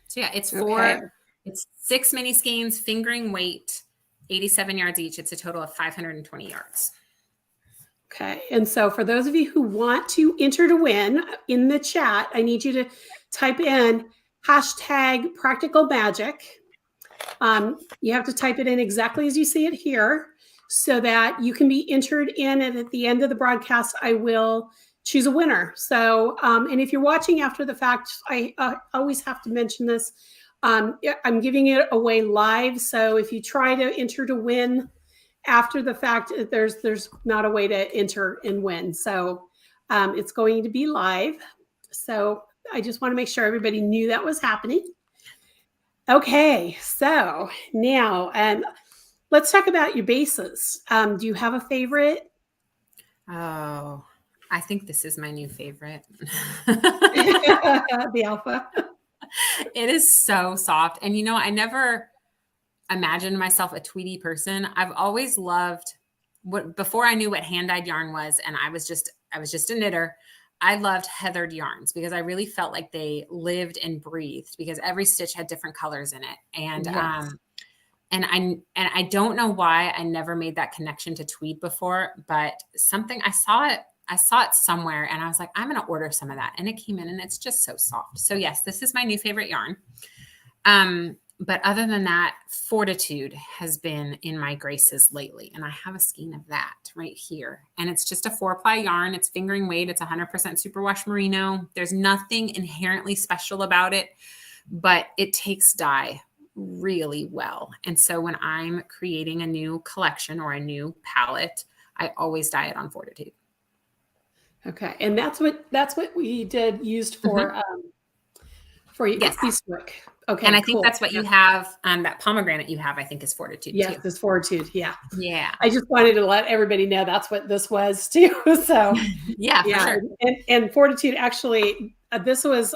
So yeah, it's it's 6 mini skeins, fingering weight, 87 yards each. It's a total of 520 yards. Okay. And so for those of you who want to enter to win, in the chat, I need you to type in hashtag practical magic. You have to type it in exactly as you see it here so that you can be entered in. And at the end of the broadcast, I will choose a winner. So, and if you're watching after the fact, I always have to mention this. I'm giving it away live. So if you try to enter to win after the fact, there's not a way to enter and win. So it's going to be live. So I just want to make sure everybody knew that was happening. Okay, so now let's talk about your bases. Do you have a favorite? Oh, I think this is my new favorite. The alpha. It is so soft. And I never imagined myself a tweedy person. I've always loved before I knew what hand-dyed yarn was, and I was just a knitter. I loved heathered yarns because I really felt like they lived and breathed because every stitch had different colors in it. And yes. And I don't know why I never made that connection to tweed before, but I saw it somewhere and I was like, I'm going to order some of that. And it came in and it's just so soft. So yes, this is my new favorite yarn. But other than that, Fortitude has been in my graces lately. And I have a skein of that right here. And it's just a 4-ply yarn. It's fingering weight. It's 100% superwash merino. There's nothing inherently special about it, but it takes dye really well. And so when I'm creating a new collection or a new palette, I always dye it on Fortitude. Okay. And that's what we used for yes. Eastwick. Okay. And I think that's what you have. That pomegranate you have, I think, is Fortitude yes, too. This Fortitude. Yeah. Yeah. I just wanted to let everybody know that's what this was too. So yeah, for sure. And Fortitude actually, this was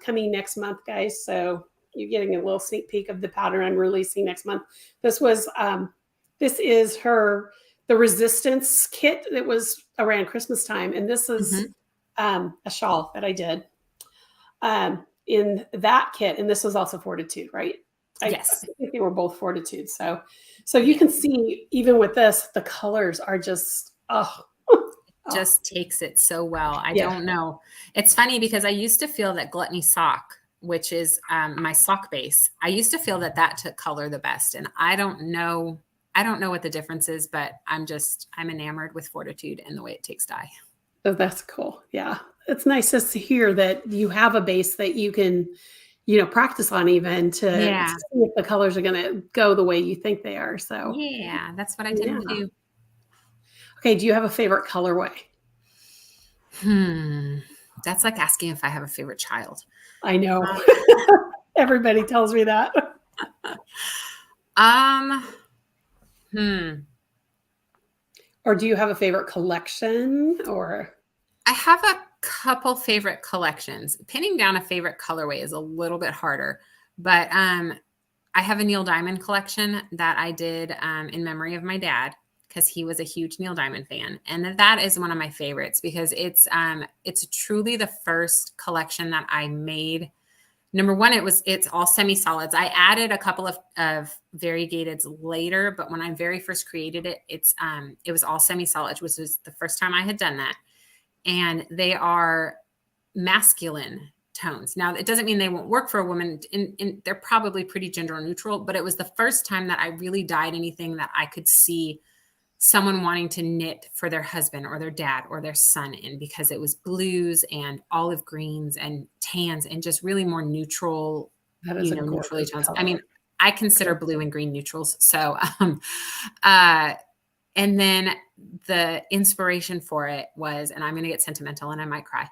coming next month, guys. So you're getting a little sneak peek of the pattern I'm releasing next month. This is the Resistance kit that was around Christmas time. And this is a shawl that I did in that kit. And this was also Fortitude, right? Yes. I think they were both Fortitude. So you can see even with this, the colors are just, just takes it so well. I don't know. It's funny because I used to feel that Gluttony Sock, which is my sock base, I used to feel that took color the best. And I don't know what the difference is, but I'm enamored with Fortitude and the way it takes dye. Oh, that's cool. Yeah. It's nice to hear that you have a base that you can, practice on even to see if the colors are going to go the way you think they are. So yeah, that's what I tend to do. Okay. Do you have a favorite colorway? That's like asking if I have a favorite child. I know. Everybody tells me that. Or do you have a favorite collection or? I have a couple favorite collections. Pinning down a favorite colorway is a little bit harder, but I have a Neil Diamond collection that I did in memory of my dad because he was a huge Neil Diamond fan. And that is one of my favorites because it's truly the first collection that I made. Number one, it's all semi-solids. I added a couple of variegateds later, but when I very first created it, it was all semi-solids, which was the first time I had done that. And they are masculine tones. Now, it doesn't mean they won't work for a woman. They're probably pretty gender neutral, but it was the first time that I really dyed anything that I could see someone wanting to knit for their husband or their dad or their son in, because it was blues and olive greens and tans and just really more neutral, That is a neutrally gorgeous tones. color. I mean, I consider blue and green neutrals. So, and then the inspiration for it was, and I'm going to get sentimental and I might cry.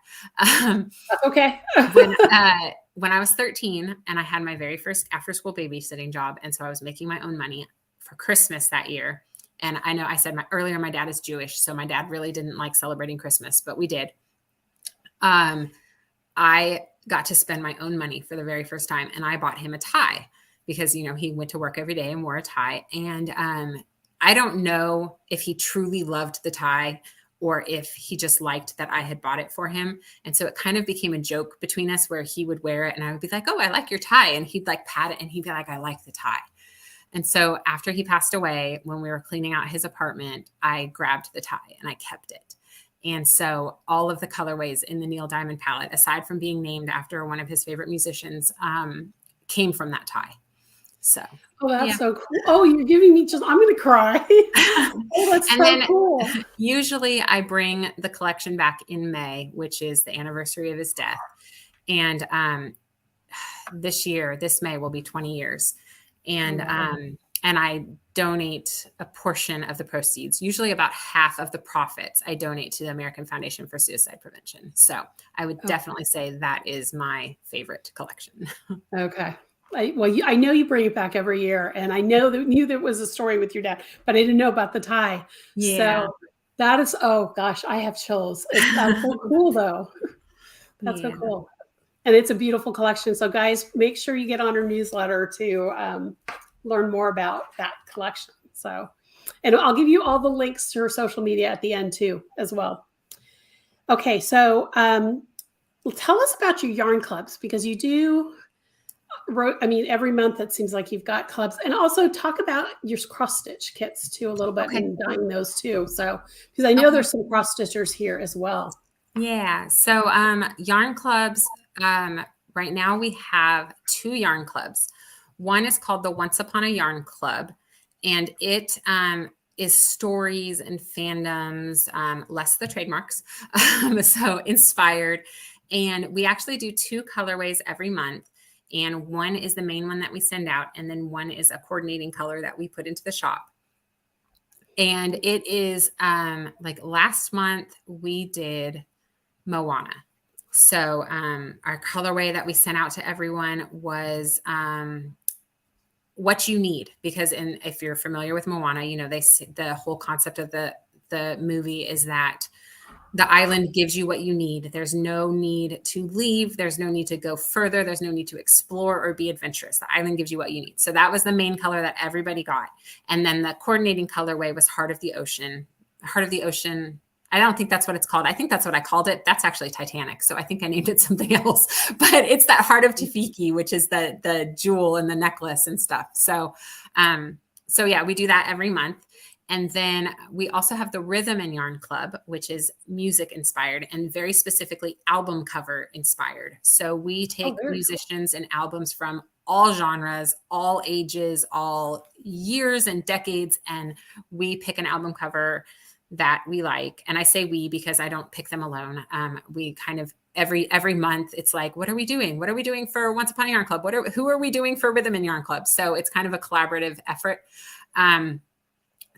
Okay. When I was 13 and I had my very first after school babysitting job. And so I was making my own money for Christmas that year. And I know I said earlier, my dad is Jewish. So my dad really didn't like celebrating Christmas, but we did. I got to spend my own money for the very first time. And I bought him a tie because, he went to work every day and wore a tie. And I don't know if he truly loved the tie or if he just liked that I had bought it for him. And so it kind of became a joke between us where he would wear it and I would be like, oh, I like your tie. And he'd like pat it and he'd be like, I like the tie. And so after he passed away, when we were cleaning out his apartment, I grabbed the tie and I kept it. And so all of the colorways in the Neil Diamond palette, aside from being named after one of his favorite musicians, came from that tie. So, oh, that's so cool. Oh, you're giving me I'm going to cry. Oh, that's so cool. Usually I bring the collection back in May, which is the anniversary of his death. And this May will be 20 years. And and I donate a portion of the proceeds, usually about half of the profits I donate to the American Foundation for Suicide Prevention. So I would definitely say that is my favorite collection. Okay. I know you bring it back every year, and I knew there was a story with your dad, but I didn't know about the tie. Yeah. So that is, oh gosh, I have chills. That's so cool though. That's so cool. And it's a beautiful collection. So guys, make sure you get on our newsletter to learn more about that collection. So, and I'll give you all the links to her social media at the end too, as well. Okay. So tell us about your yarn clubs, because you do every month it seems like you've got clubs, and also talk about your cross stitch kits too a little bit and dyeing those too. So, because I know there's some cross stitchers here as well. Yeah. So yarn clubs, right now we have 2 yarn clubs. One is called the Once Upon a Yarn Club, and it is stories and fandoms, less the trademarks, so inspired. And we actually do 2 colorways every month. And one is the main one that we send out. And then one is a coordinating color that we put into the shop. And it is like last month we did Moana. So our colorway that we sent out to everyone was what you need, because if you're familiar with Moana, the whole concept of the movie is that the island gives you what you need. There's no need to leave. There's no need to go further. There's no need to explore or be adventurous. The island gives you what you need. So that was the main color that everybody got. And then the coordinating colorway was Heart of the Ocean. Heart of the Ocean. I don't think that's what it's called. I think that's what I called it. That's actually Titanic. So I think I named it something else. But it's that Heart of Tafiki, which is the jewel and the necklace and stuff. So yeah, we do that every month. And then we also have the Rhythm and Yarn Club, which is music inspired and very specifically album cover inspired. So we take musicians and albums from all genres, all ages, all years and decades, and we pick an album cover that we like. And I say we because I don't pick them alone. We kind of every month it's like, what are we doing? What are we doing for Once Upon a Yarn Club? Who are we doing for Rhythm and Yarn Club? So it's kind of a collaborative effort.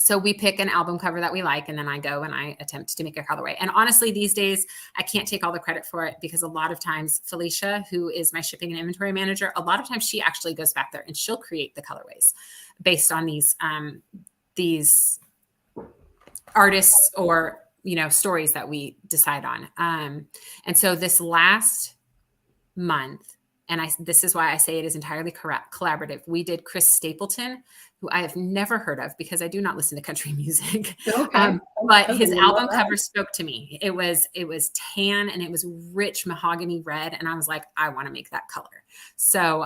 So we pick an album cover that we like, and then I go and I attempt to make a colorway. And honestly, these days, I can't take all the credit for it, because a lot of times Felicia, who is my shipping and inventory manager, a lot of times she actually goes back there and she'll create the colorways based on these artists or, stories that we decide on. And so this last month, And this is why I say it is entirely collaborative. We did Chris Stapleton, who I have never heard of because I do not listen to country music. Okay. But his album cover spoke to me. It was tan and it was rich mahogany red. And I was like, I want to make that color. So,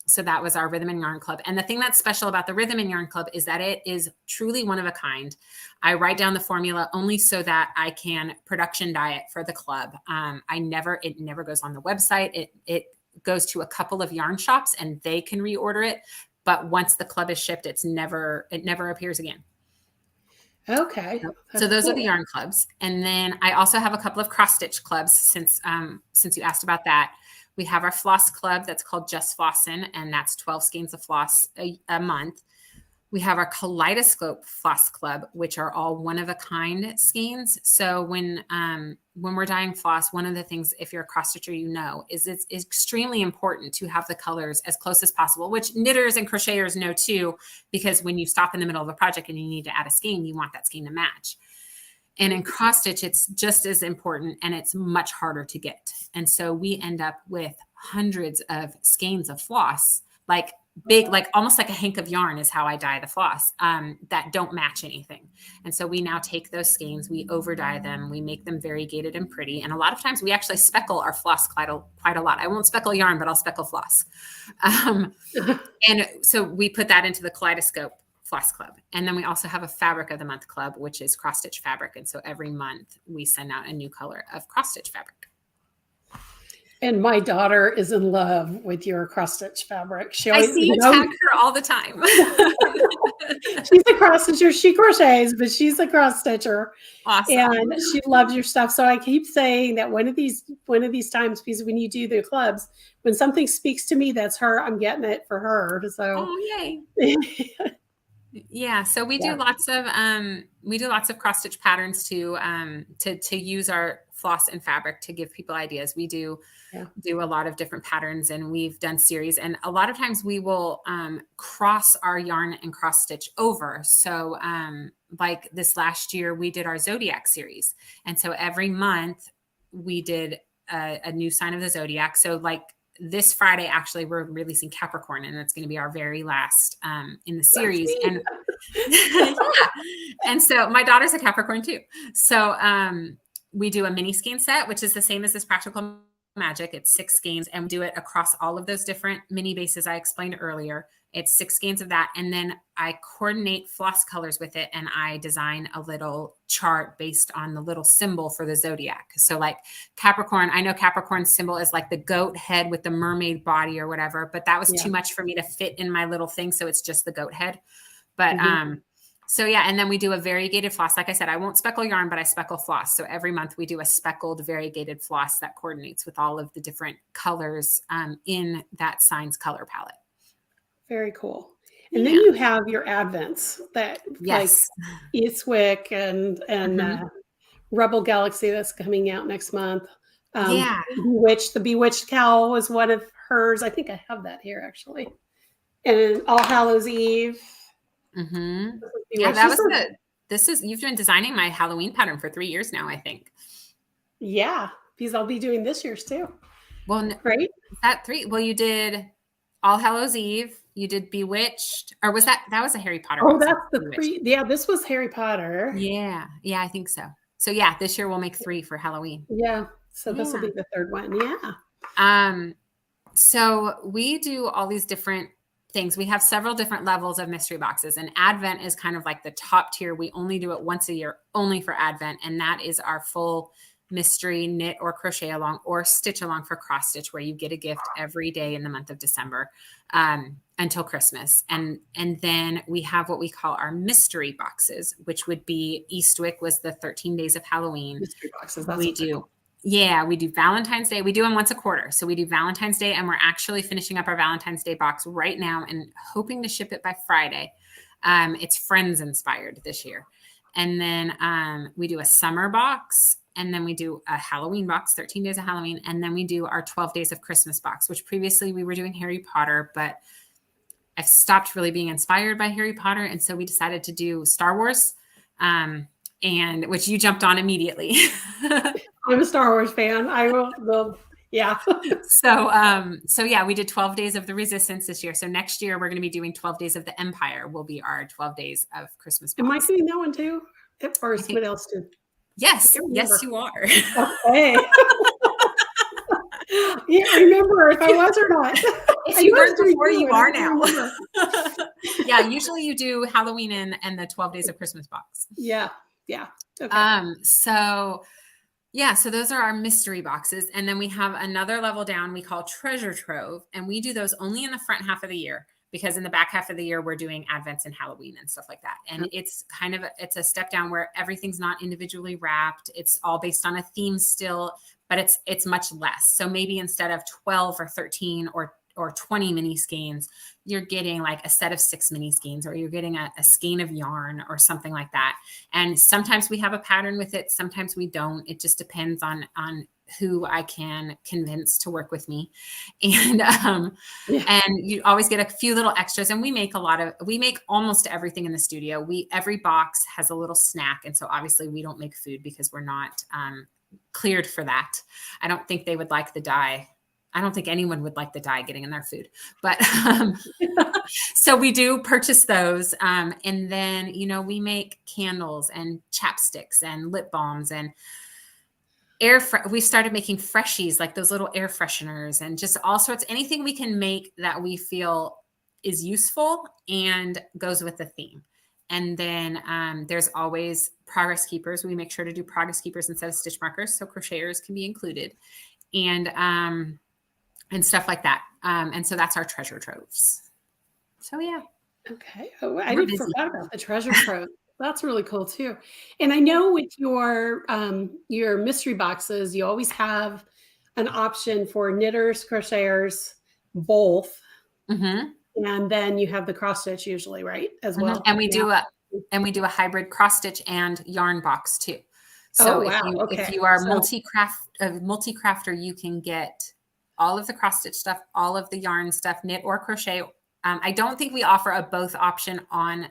so that was our Rhythm and Yarn Club. And the thing that's special about the Rhythm and Yarn Club is that it is truly one of a kind. I write down the formula only so that I can production diet for the club. It never goes on the website. It goes to a couple of yarn shops and they can reorder it. But once the club is shipped, it never appears again. Okay. So those are the yarn clubs. And then I also have a couple of cross stitch clubs since you asked about that. We have our floss club that's called Just Flossin', and that's 12 skeins of floss a month. We have our kaleidoscope floss club, which are all one-of-a-kind skeins. So when we're dyeing floss, one of the things, if you're a cross stitcher, is it's extremely important to have the colors as close as possible, which knitters and crocheters know too, because when you stop in the middle of a project and you need to add a skein, you want that skein to match. And in cross stitch, it's just as important and it's much harder to get. And so we end up with hundreds of skeins of floss, like big, like almost like a hank of yarn is how I dye the floss, that don't match anything. And so we now take those skeins, we over dye them, we make them variegated and pretty. And a lot of times we actually speckle our floss quite a lot. I won't speckle yarn, but I'll speckle floss. And so we put that into the kaleidoscope floss club. And then we also have a fabric of the month club, which is cross stitch fabric. And so every month we send out a new color of cross stitch fabric. And my daughter is in love with your cross stitch fabric. I see you tag her all the time. She's a cross stitcher. She crochets, but she's a cross stitcher. Awesome. And she loves your stuff. So I keep saying that one of these times, because when you do the clubs, when something speaks to me, that's her. I'm getting it for her. So yay. Yeah, so we do lots of cross stitch patterns to use our floss and fabric to give people ideas. We do a lot of different patterns, and we've done series, and a lot of times we will cross our yarn and cross stitch over. So like this last year, we did our Zodiac series, and so every month we did a new sign of the Zodiac. So like this Friday, actually, we're releasing Capricorn, and it's going to be our very last in the series. And and so my daughter's a Capricorn too. So we do a mini skein set, which is the same as this Practical Magic. It's 6 skeins, and we do it across all of those different mini bases I explained earlier. It's 6 skeins of that. And then I coordinate floss colors with it, and I design a little chart based on the little symbol for the Zodiac. So like Capricorn, I know Capricorn's symbol is like the goat head with the mermaid body or whatever, but that was too much for me to fit in my little thing. So it's just the goat head. But so yeah, and then we do a variegated floss. Like I said, I won't speckle yarn, but I speckle floss. So every month we do a speckled variegated floss that coordinates with all of the different colors in that sign's color palette. Very cool. And then you have your Advents that like Eastwick and Rebel Galaxy that's coming out next month. The Bewitched Cowl was one of hers. I think I have that here actually. And All Hallows Eve. Yeah, that was you've been designing my Halloween pattern for 3 years now, I think. Yeah, because I'll be doing this year's too. Well, right? That 3. Well, you did All Hallows Eve. You did Bewitched, or was that was a Harry Potter? Oh, that's the 3. Yeah, this was Harry Potter. Yeah, I think so. So yeah, this year we'll make 3 for Halloween. Yeah, so this will be the 3rd one. Yeah. So we do all these different things. We have several different levels of mystery boxes, and Advent is kind of like the top tier. We only do it once a year, only for Advent, and that is our full mystery knit or crochet along or stitch along for cross stitch, where you get a gift every day in the month of December until Christmas. And then we have what we call our mystery boxes, which would be Eastwick was the 13 days of Halloween. Mystery boxes. We do Valentine's Day. We do them once a quarter. So we do Valentine's Day, and we're actually finishing up our Valentine's Day box right now and hoping to ship it by Friday. It's Friends inspired this year. And then we do a summer box, and then we do a Halloween box, 13 days of Halloween. And then we do our 12 days of Christmas box, which previously we were doing Harry Potter, but I've stopped really being inspired by Harry Potter. And so we decided to do Star Wars, and which you jumped on immediately. I'm a Star Wars fan. I will Yeah. So yeah, we did 12 days of the resistance this year. So next year we're going to be doing 12 days of the empire will be our 12 days of Christmas Am I box. doing that one too? Or I is think, somebody else doing? I yes, can't yes, remember. you are. Okay. Yeah, remember if I was or not. If I you knew I was weren't doing before, two, you and I are couldn't now. remember. Yeah, usually you do Halloween and the 12 days of Christmas box. Yeah. Yeah. Okay. So yeah, so those are our mystery boxes. And then we have another level down we call treasure trove. And we do those only in the front half of the year because in the back half of the year, we're doing Advents and Halloween and stuff like that. And it's kind of, it's a step down where everything's not individually wrapped. It's all based on a theme still, but it's much less. So maybe instead of 12 or 13 or 20 mini skeins, you're getting like a set of 6 mini skeins, or you're getting a skein of yarn or something like that. And sometimes we have a pattern with it. Sometimes we don't. It just depends on who I can convince to work with me. And and you always get a few little extras. And we make almost everything in the studio. Every box has a little snack. And so obviously we don't make food because we're not cleared for that. I don't think they would like the dye. I don't think anyone would like the dye getting in their food, but so we do purchase those. And then, we make candles and chapsticks and lip balms and we started making freshies, like those little air fresheners and just all sorts, anything we can make that we feel is useful and goes with the theme. And then there's always progress keepers. We make sure to do progress keepers instead of stitch markers, so crocheters can be included. And stuff like that. And so that's our treasure troves. So yeah. Okay. Oh, I didn't forget about the treasure trove. That's really cool too. And I know with your mystery boxes, you always have an option for knitters, crocheters, both. Mm-hmm. And then you have the cross stitch usually, right? As well. And we do a hybrid cross stitch and yarn box too. So if you are a multi-crafter, you can get all of the cross stitch stuff, all of the yarn stuff, knit or crochet. I don't think we offer a both option on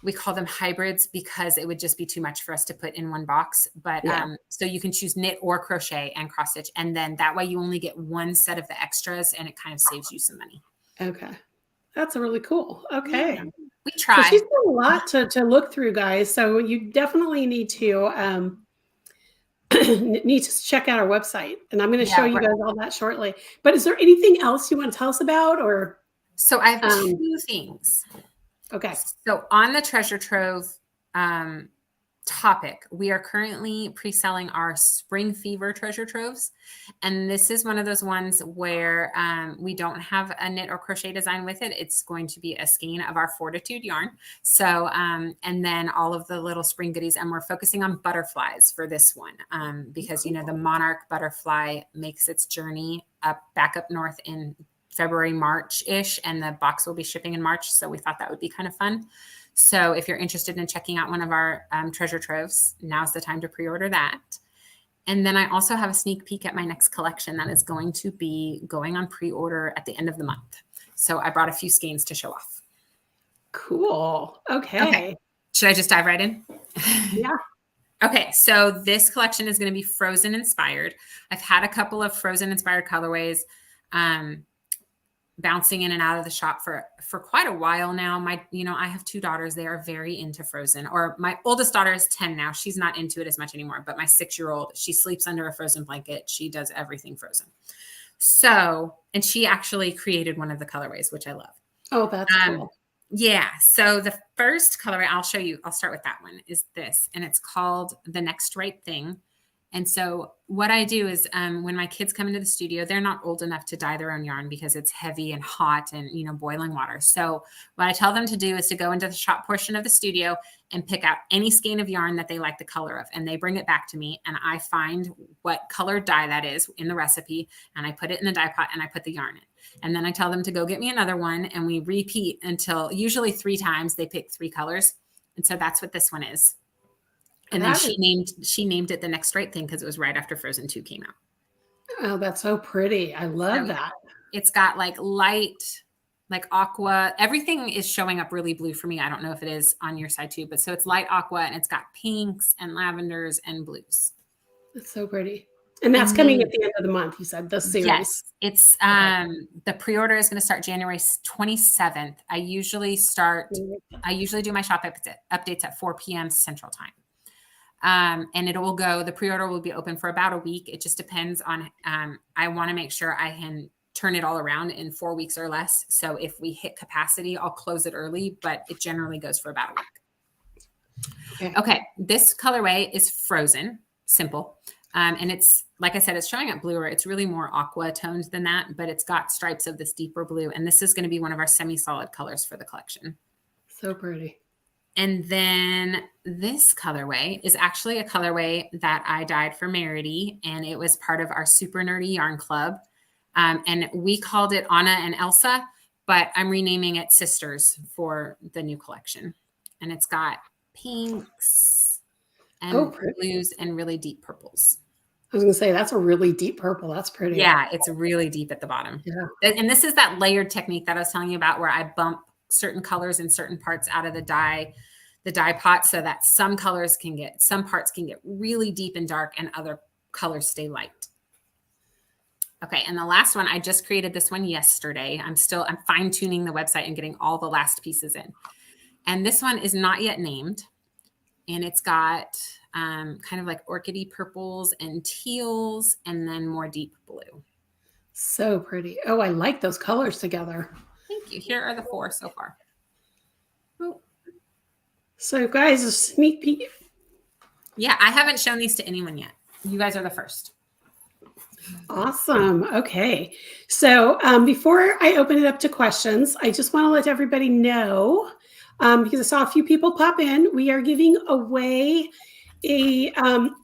we call them hybrids because it would just be too much for us to put in one box. But so you can choose knit or crochet and cross stitch. And then that way you only get one set of the extras and it kind of saves you some money. Okay. That's really cool. Okay. Yeah. We try. So she's got a lot to look through, guys. So you definitely need to check out our website, and I'm going to show you guys all that shortly. But is there anything else you want to tell us about? Or so I have two things. Okay. So on the treasure trove topic, we are currently pre-selling our spring fever treasure troves, and this is one of those ones where we don't have a knit or crochet design with it. It's going to be a skein of our Fortitude yarn. So and then all of the little spring goodies, and we're focusing on butterflies for this one because the monarch butterfly makes its journey back up north in February, March-ish, and the box will be shipping in March. So we thought that would be kind of fun. So if you're interested in checking out one of our treasure troves, now's the time to pre-order that. And then I also have a sneak peek at my next collection that is going to be going on pre-order at the end of the month. So I brought a few skeins to show off. Cool. Okay. Should I just dive right in? Yeah. Okay, so this collection is going to be Frozen inspired. I've had a couple of Frozen inspired colorways bouncing in and out of the shop for quite a while now. I have 2 daughters. They are very into Frozen, or my oldest daughter is 10 now. She's not into it as much anymore, but my 6-year-old, she sleeps under a Frozen blanket. She does everything Frozen. So, and she actually created one of the colorways, which I love. Oh, that's cool. Yeah. So the first colorway I'll show you, I'll start with that one, is this, and it's called The Next Right Thing. And so what I do is when my kids come into the studio, they're not old enough to dye their own yarn because it's heavy and hot and, boiling water. So what I tell them to do is to go into the shop portion of the studio and pick out any skein of yarn that they like the color of. And they bring it back to me and I find what color dye that is in the recipe. And I put it in the dye pot and I put the yarn in. And then I tell them to go get me another one. And we repeat until usually 3 times they pick 3 colors. And so that's what this one is. And then she named it The Next Right Thing because it was right after Frozen 2 came out. Oh, that's so pretty. I love that. It's got like light, like aqua. Everything is showing up really blue for me. I don't know if it is on your side too, but so it's light aqua and it's got pinks and lavenders and blues. It's so pretty. And that's And coming then, at the end of the month, you said, this series. yes, it's Okay. the pre-order is going to start January 27th. I usually do my shop updates at 4 p.m. Central Time. And the pre-order will be open for about a week. It just depends on, I want to make sure I can turn it all around in 4 weeks or less. So if we hit capacity, I'll close it early, but it generally goes for about a week. Okay. This colorway is Frozen, simple. And it's, like I said, it's showing up bluer. It's really more aqua toned than that, but it's got stripes of this deeper blue. And this is going to be one of our semi-solid colors for the collection. So pretty. And then this colorway is actually a colorway that I dyed for Merity, and it was part of our Super Nerdy Yarn Club. And we called it Anna and Elsa, but I'm renaming it Sisters for the new collection. And it's got pinks and blues and really deep purples. I was going to say, that's a really deep purple. That's pretty. Yeah, it's really deep at the bottom. Yeah. And this is that layered technique that I was telling you about, where I bump certain colors in certain parts out of the dye pot, so that some parts can get really deep and dark and other colors stay light. Okay. And the last one, I just created this one yesterday. I'm fine tuning the website and getting all the last pieces in. And this one is not yet named. And it's got kind of like orchidy purples and teals, and then more deep blue. So pretty. Oh, I like those colors together. Thank you. Here are the 4 so far. Oh. So guys, a sneak peek. Yeah, I haven't shown these to anyone yet. You guys are the first. Awesome. Okay. So before I open it up to questions, I just want to let everybody know, because I saw a few people pop in, we are giving away a,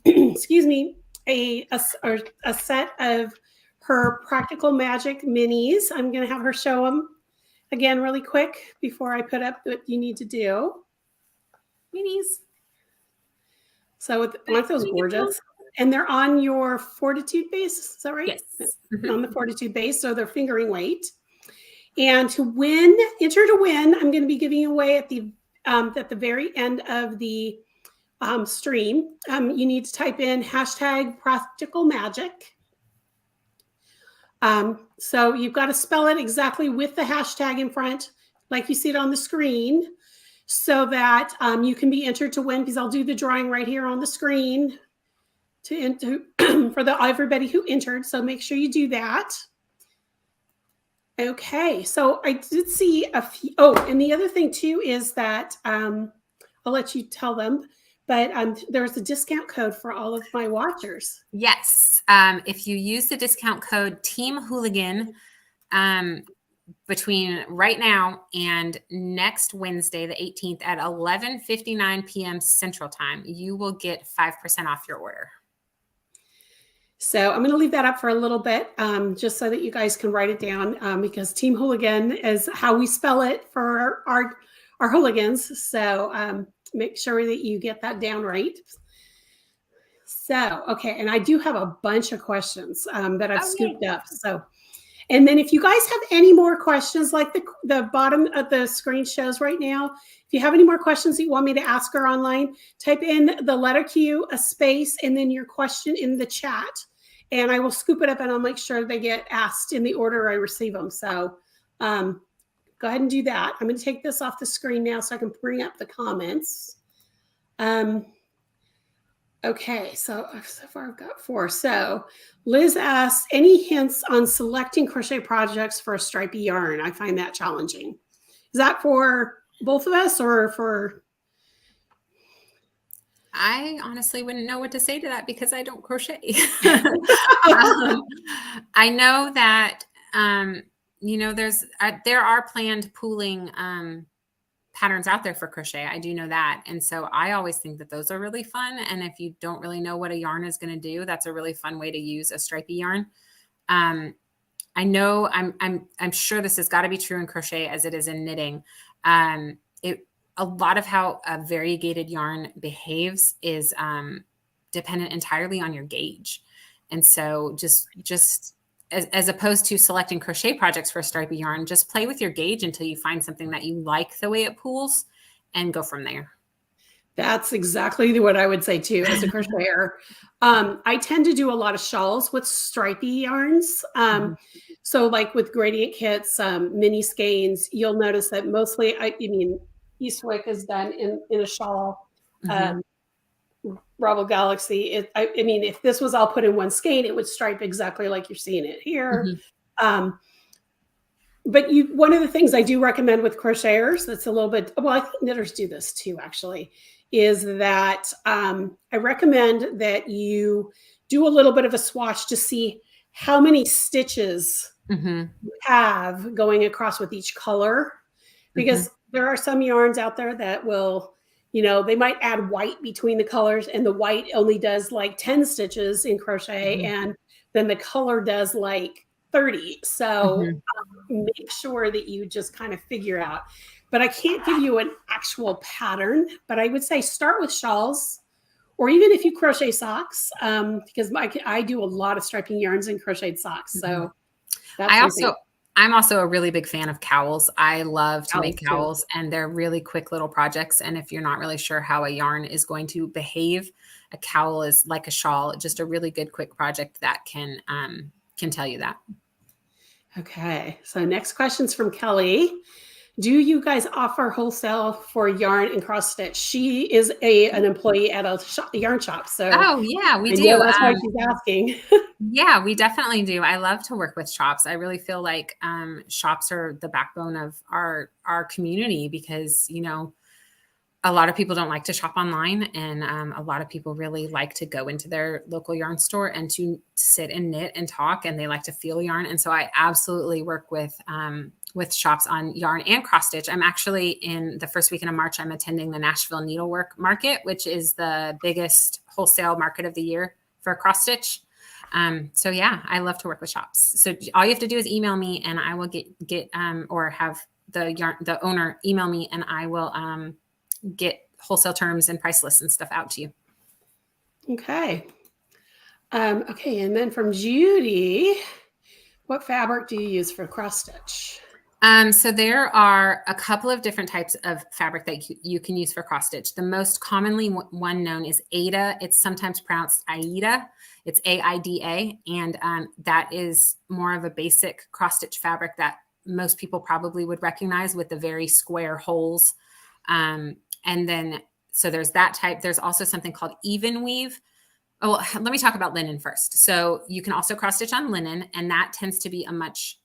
excuse me, a set of her Practical Magic minis. I'm going to have her show them again really quick before I put up what you need to do. Minis. So aren't those gorgeous? And they're on your Fortitude base, is that right? Yes. On the Fortitude base, so they're fingering weight. And to enter to win, I'm going to be giving away at the very end of the stream. You need to type in #PracticalMagic. So you've got to spell it exactly with the hashtag in front, like you see it on the screen, so that you can be entered to win, because I'll do the drawing right here on the screen for everybody who entered. So make sure you do that. Okay, so I did see a few. Oh, and the other thing too is that I'll let you tell them, but there's a discount code for all of my watchers. Yes, if you use the discount code Team Hooligan between right now and next Wednesday, the 18th at 11:59 p.m. Central Time, you will get 5% off your order. So I'm going to leave that up for a little bit, just so that you guys can write it down, because Team Hooligan is how we spell it for our hooligans. So make sure that you get that down right. So, okay. And I do have a bunch of questions that I've scooped up. So, and then if you guys have any more questions, like the bottom of the screen shows right now, if you have any more questions that you want me to ask her online, type in the letter Q, a space, and then your question in the chat. And I will scoop it up and I'll make sure they get asked in the order I receive them. So go ahead and do that. I'm going to take this off the screen now so I can bring up the comments. Okay, so far I've got 4. So Liz asks, any hints on selecting crochet projects for a stripy yarn? I find that challenging. Is that for both of us or for... I honestly wouldn't know what to say to that because I don't crochet. I know that, there are planned pooling patterns out there for crochet. I do know that. And so I always think that those are really fun. And if you don't really know what a yarn is going to do, that's a really fun way to use a stripy yarn. I know I'm sure this has got to be true in crochet as it is in knitting. A lot of how a variegated yarn behaves is dependent entirely on your gauge. And so just as opposed to selecting crochet projects for a stripy yarn, just play with your gauge until you find something that you like the way it pools and go from there. That's exactly what I would say too as a crocheter. I tend to do a lot of shawls with stripy yarns. Mhm. So like with gradient kits, mini skeins, you'll notice that mostly, I mean, Eastwick is done in a shawl. Mhm. Um, Bravo Galaxy, I mean, if this was all put in one skein, it would stripe exactly like you're seeing it here. Mhm. Um, but one of the things I do recommend with crocheters that's a little bit, well, I think knitters do this too, actually, is that I recommend that you do a little bit of a swatch to see how many stitches Mhm. you have going across with each color, Mhm. because there are some yarns out there that will, they might add white between the colors, and the white only does like 10 stitches in crochet, Mhm. and then the color does like 30. So Mhm. make sure that you just kind of figure out. But I can't give you an actual pattern, but I would say start with shawls, or even if you crochet socks, because I do a lot of striping yarns and crocheted socks. Mhm. So that's I something. also I'm also a really big fan of cowls. I love to Shawls make too. cowls, and they're really quick little projects, and if you're not really sure how a yarn is going to behave, a cowl is like a shawl, just a really good quick project that can tell you that. Okay. So next question's from Kelly. Do you guys offer wholesale for yarn and cross stitch? She is an employee at a yarn shop, so Oh, yeah, we I know do. that's why she's asking. Yeah, we definitely do. I love to work with shops. I really feel like shops are the backbone of our community because a lot of people don't like to shop online, and a lot of people really like to go into their local yarn store and to sit and knit and talk, and they like to feel yarn. And so I absolutely work with shops on yarn and cross stitch. I'm actually in the first weekend of March. I'm attending the Nashville Needlework Market, which is the biggest wholesale market of the year for cross stitch. So yeah, I love to work with shops. So all you have to do is email me, and I will get or have the owner email me, and I will get wholesale terms and price lists and stuff out to you. Okay. Okay, and then from Judy, what fabric do you use for cross stitch? So there are a couple of different types of fabric that you can use for cross stitch. The most commonly one known is Aida. It's sometimes pronounced Aida. It's Aida, and that is more of a basic cross stitch fabric that most people probably would recognize with the very square holes. And then so there's that type. There's also something called even weave. Oh, well, let me talk about linen first. So you can also cross stitch on linen, and that tends to be a much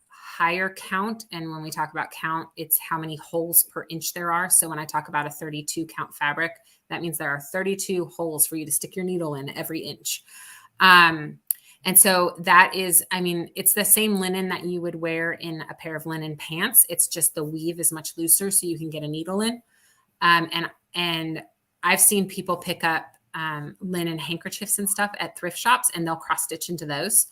higher count. And when we talk about count, it's how many holes per inch there are. So when I talk about a 32 count fabric, that means there are 32 holes for you to stick your needle in every inch. And so that is, I mean, it's the same linen that you would wear in a pair of linen pants. It's just the weave is much looser, so you can get a needle in. And I've seen people pick up linen handkerchiefs and stuff at thrift shops, and they'll cross stitch into those.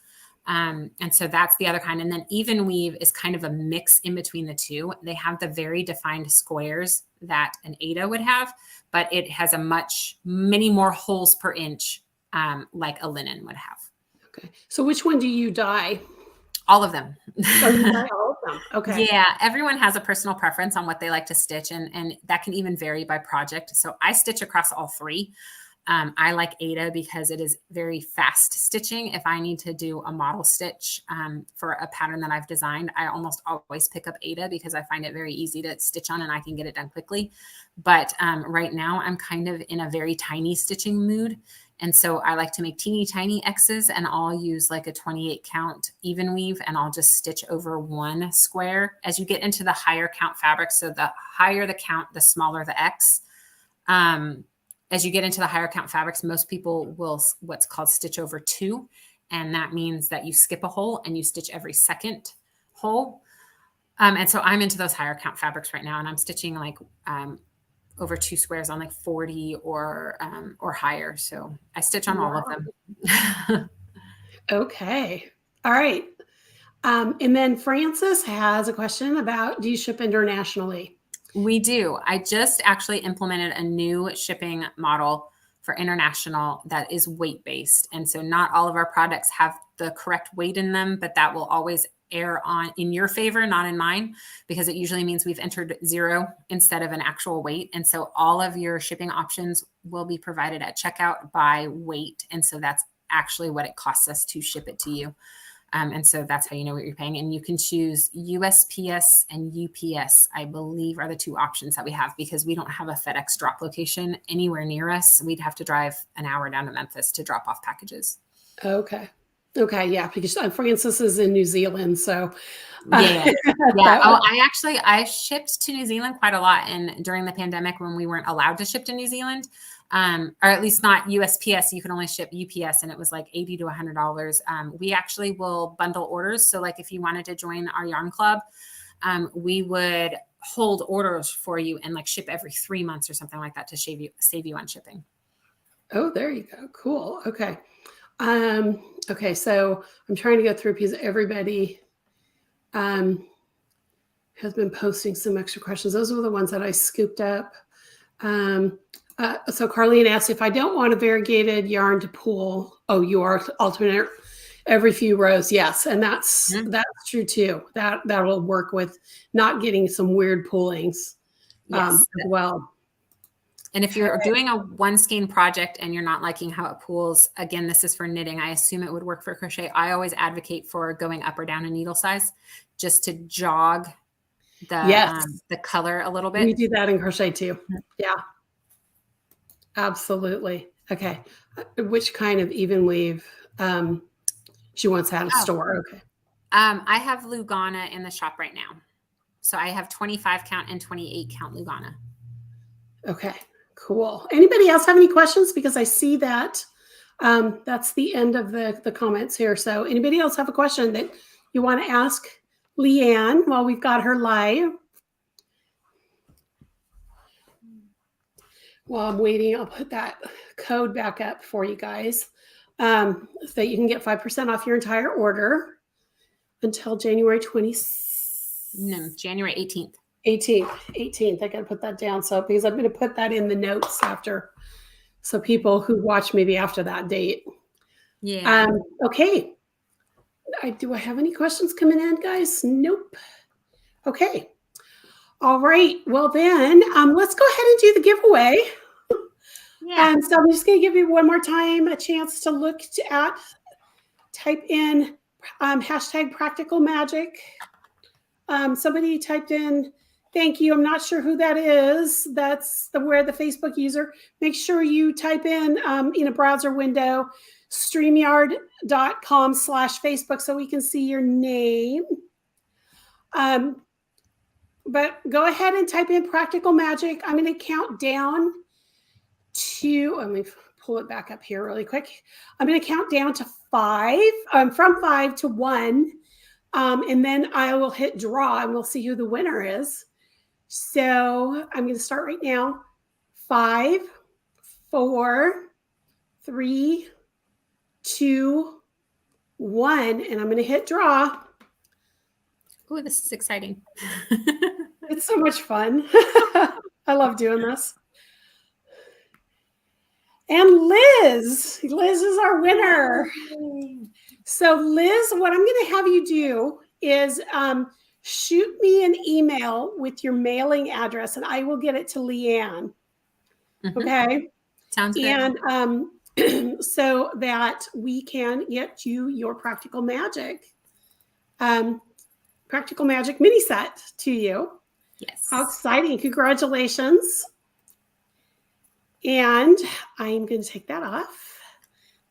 And so that's the other kind. And then even weave is kind of a mix in between the two. They have the very defined squares that an Aida would have, but it has many more holes per inch, like a linen would have. Okay. So which one do you dye? All of them. Oh, you dye all of them. Okay. Yeah, everyone has a personal preference on what they like to stitch, and that can even vary by project. So I stitch across all three. I like Aida because it is very fast stitching. If I need to do a model stitch for a pattern that I've designed, I almost always pick up Aida because I find it very easy to stitch on and I can get it done quickly. But right now I'm kind of in a very tiny stitching mood. And so I like to make teeny tiny X's, and I'll use like a 28 count even weave, and I'll just stitch over one square. As you get into the higher count fabrics, so the higher the count, the smaller the X. As you get into the higher count fabrics, most people will what's called stitch over two. And that means that you skip a hole and you stitch every second hole. And so I'm into those higher count fabrics right now, and I'm stitching like over two squares on like 40 or higher. So I stitch on all of them. Okay. All right. And then Francis has a question about, do you ship internationally? We do. I just actually implemented a new shipping model for international that is weight based. And so not all of our products have the correct weight in them, but that will always err in your favor, not in mine, because it usually means we've entered 0 instead of an actual weight. And so all of your shipping options will be provided at checkout by weight. And so that's actually what it costs us to ship it to you. And so that's how you know what you're paying. And you can choose USPS and UPS, I believe, are the 2 options that we have, because we don't have a FedEx drop location anywhere near us. We'd have to drive an hour down to Memphis to drop off packages. Okay. Yeah, because Francis is in New Zealand, so yeah. Oh, I shipped to New Zealand quite a lot, and during the pandemic when we weren't allowed to ship to New Zealand, or at least not USPS, you can only ship UPS, and it was like $80 to $100. We actually will bundle orders. So like if you wanted to join our yarn club, we would hold orders for you and like ship every 3 months or something like that to save you on shipping. Oh, there you go. Cool. Okay. Okay. So I'm trying to go through because everybody has been posting some extra questions. Those were the ones that I scooped up. So Carlene asked, if I don't want a variegated yarn to pull, you are alternate every few rows. Yes. And that's true too. That will work with not getting some weird pullings as well. And if you're doing a 1 skein project and you're not liking how it pulls, again, this is for knitting. I assume it would work for crochet. I always advocate for going up or down a needle size just to jog the color a little bit. We do that in crochet too. Yeah, absolutely. Okay. Which kind of even weave she wants out of store? Okay. I have Lugana in the shop right now. So I have 25 count and 28 count Lugana. Okay. Cool. Anybody else have any questions? Because I see that that's the end of the comments here. So anybody else have a question that you want to ask Leann while we've got her live? While I'm waiting, I'll put that code back up for you guys so that you can get 5% off your entire order until January 20th. No, January 18th. 18th. I got to put that down. So because I'm going to put that in the notes after, so people who watch maybe after that date. Yeah. Okay. Do I have any questions coming in, guys? Nope. Okay. All right. Well then, let's go ahead and do the giveaway. Yeah. So I'm just going to give you one more time a chance to look at, type in hashtag practical magic. Somebody typed in, thank you. I'm not sure who that is. That's where the Facebook user. Make sure you type in a browser window, StreamYard.com/Facebook so we can see your name. But go ahead and type in practical magic. I'm going to count down to, let me pull it back up here really quick. I'm going to count down to 5, from 5 to 1. And then I will hit draw and we'll see who the winner is. So I'm going to start right now. 5, 4, 3, 2, 1. And I'm going to hit draw. Oh, this is exciting. It's so much fun. I love doing this. And Liz is our winner. So Liz, what I'm going to have you do is shoot me an email with your mailing address and I will get it to Leann. Okay. Sounds good. And so that we can get you your Practical Magic mini set to you. Yes. How exciting. Congratulations. And I'm going to take that off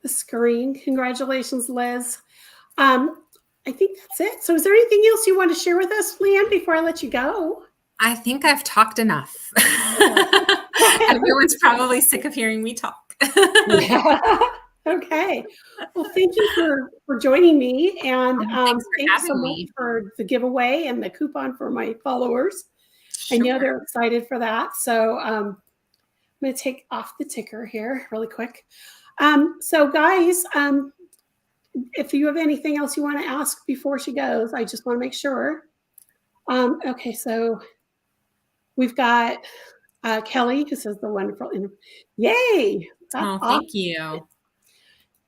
the screen. Congratulations, Liz. I think that's it. So is there anything else you want to share with us, Leann, before I let you go? I think I've talked enough. Everyone's probably sick of hearing me talk. Yeah. Okay. Well, thank you for joining me. And thanks so much for the giveaway and the coupon for my followers. Sure. I know they're excited for that. So I'm going to take off the ticker here really quick. So guys, if you have anything else you want to ask before she goes, I just want to make sure. Okay, so we've got Kelly who says the wonderful, yay! Thank you.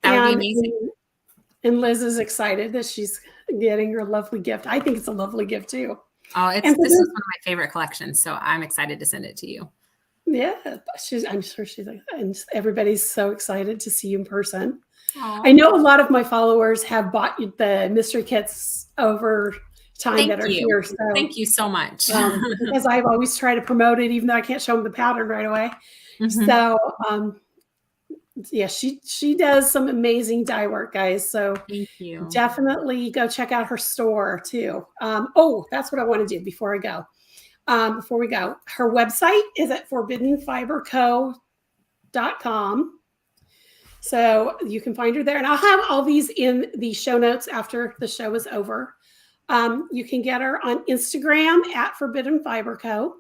That would be amazing. And Liz is excited that she's getting her lovely gift. I think it's a lovely gift too. Oh, And this is one of my favorite collections, so I'm excited to send it to you. Yeah, I'm sure she's like, and everybody's so excited to see you in person. Aww. I know a lot of my followers have bought the mystery kits over time that are here. So thank you so much. Because I've always tried to promote it, even though I can't show them the pattern right away. Mm-hmm. So yeah, she does some amazing dye work, guys. So thank you. Definitely go check out her store too. That's what I want to do before I go. Before we go, her website is at forbiddenfiberco.com. So you can find her there. And I'll have all these in the show notes after the show is over. You can get her on Instagram at Forbidden Fiber Co.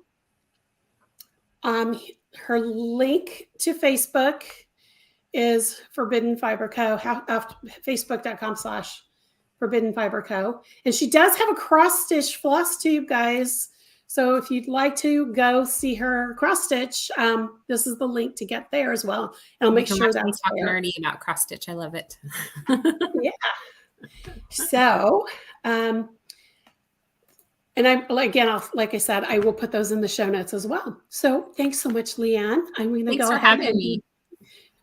Her link to Facebook is Forbidden Fiber Co. Facebook.com/Forbidden Fiber Co. And she does have a cross stitch floss tube, guys. So if you'd like to go see her cross stitch, this is the link to get there as well. And I'll make sure that's talk nerdy about cross stitch. I love it. Yeah. So, and like I said, I will put those in the show notes as well. So thanks so much, Leann. I'm going to go ahead and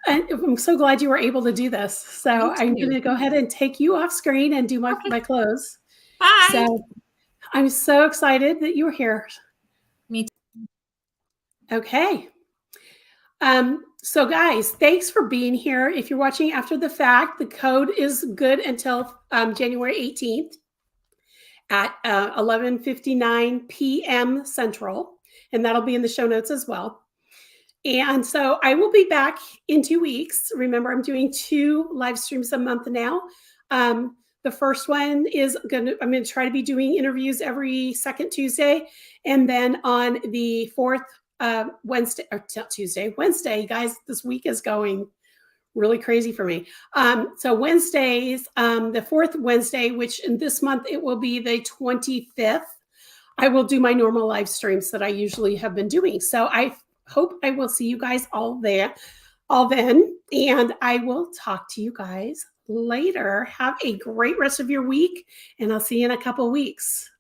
I'm so glad you were able to do this. So I'm going to go ahead and take you off screen and do my close. Bye. So I'm so excited that you were here. Me too. Okay. So guys, thanks for being here. If you're watching after the fact, the code is good until January 18th at 11:59 p.m. Central, and that'll be in the show notes as well. And so I will be back in 2 weeks. Remember, I'm doing 2 live streams a month now. The first one is I'm going to try to be doing interviews every second Tuesday. And then on the 4th Wednesday, guys, this week is going really crazy for me. So Wednesdays, the 4th Wednesday, which in this month, it will be the 25th, I will do my normal live streams that I usually have been doing. So I hope I will see you guys all then. And I will talk to you guys later. Have a great rest of your week, and I'll see you in a couple weeks.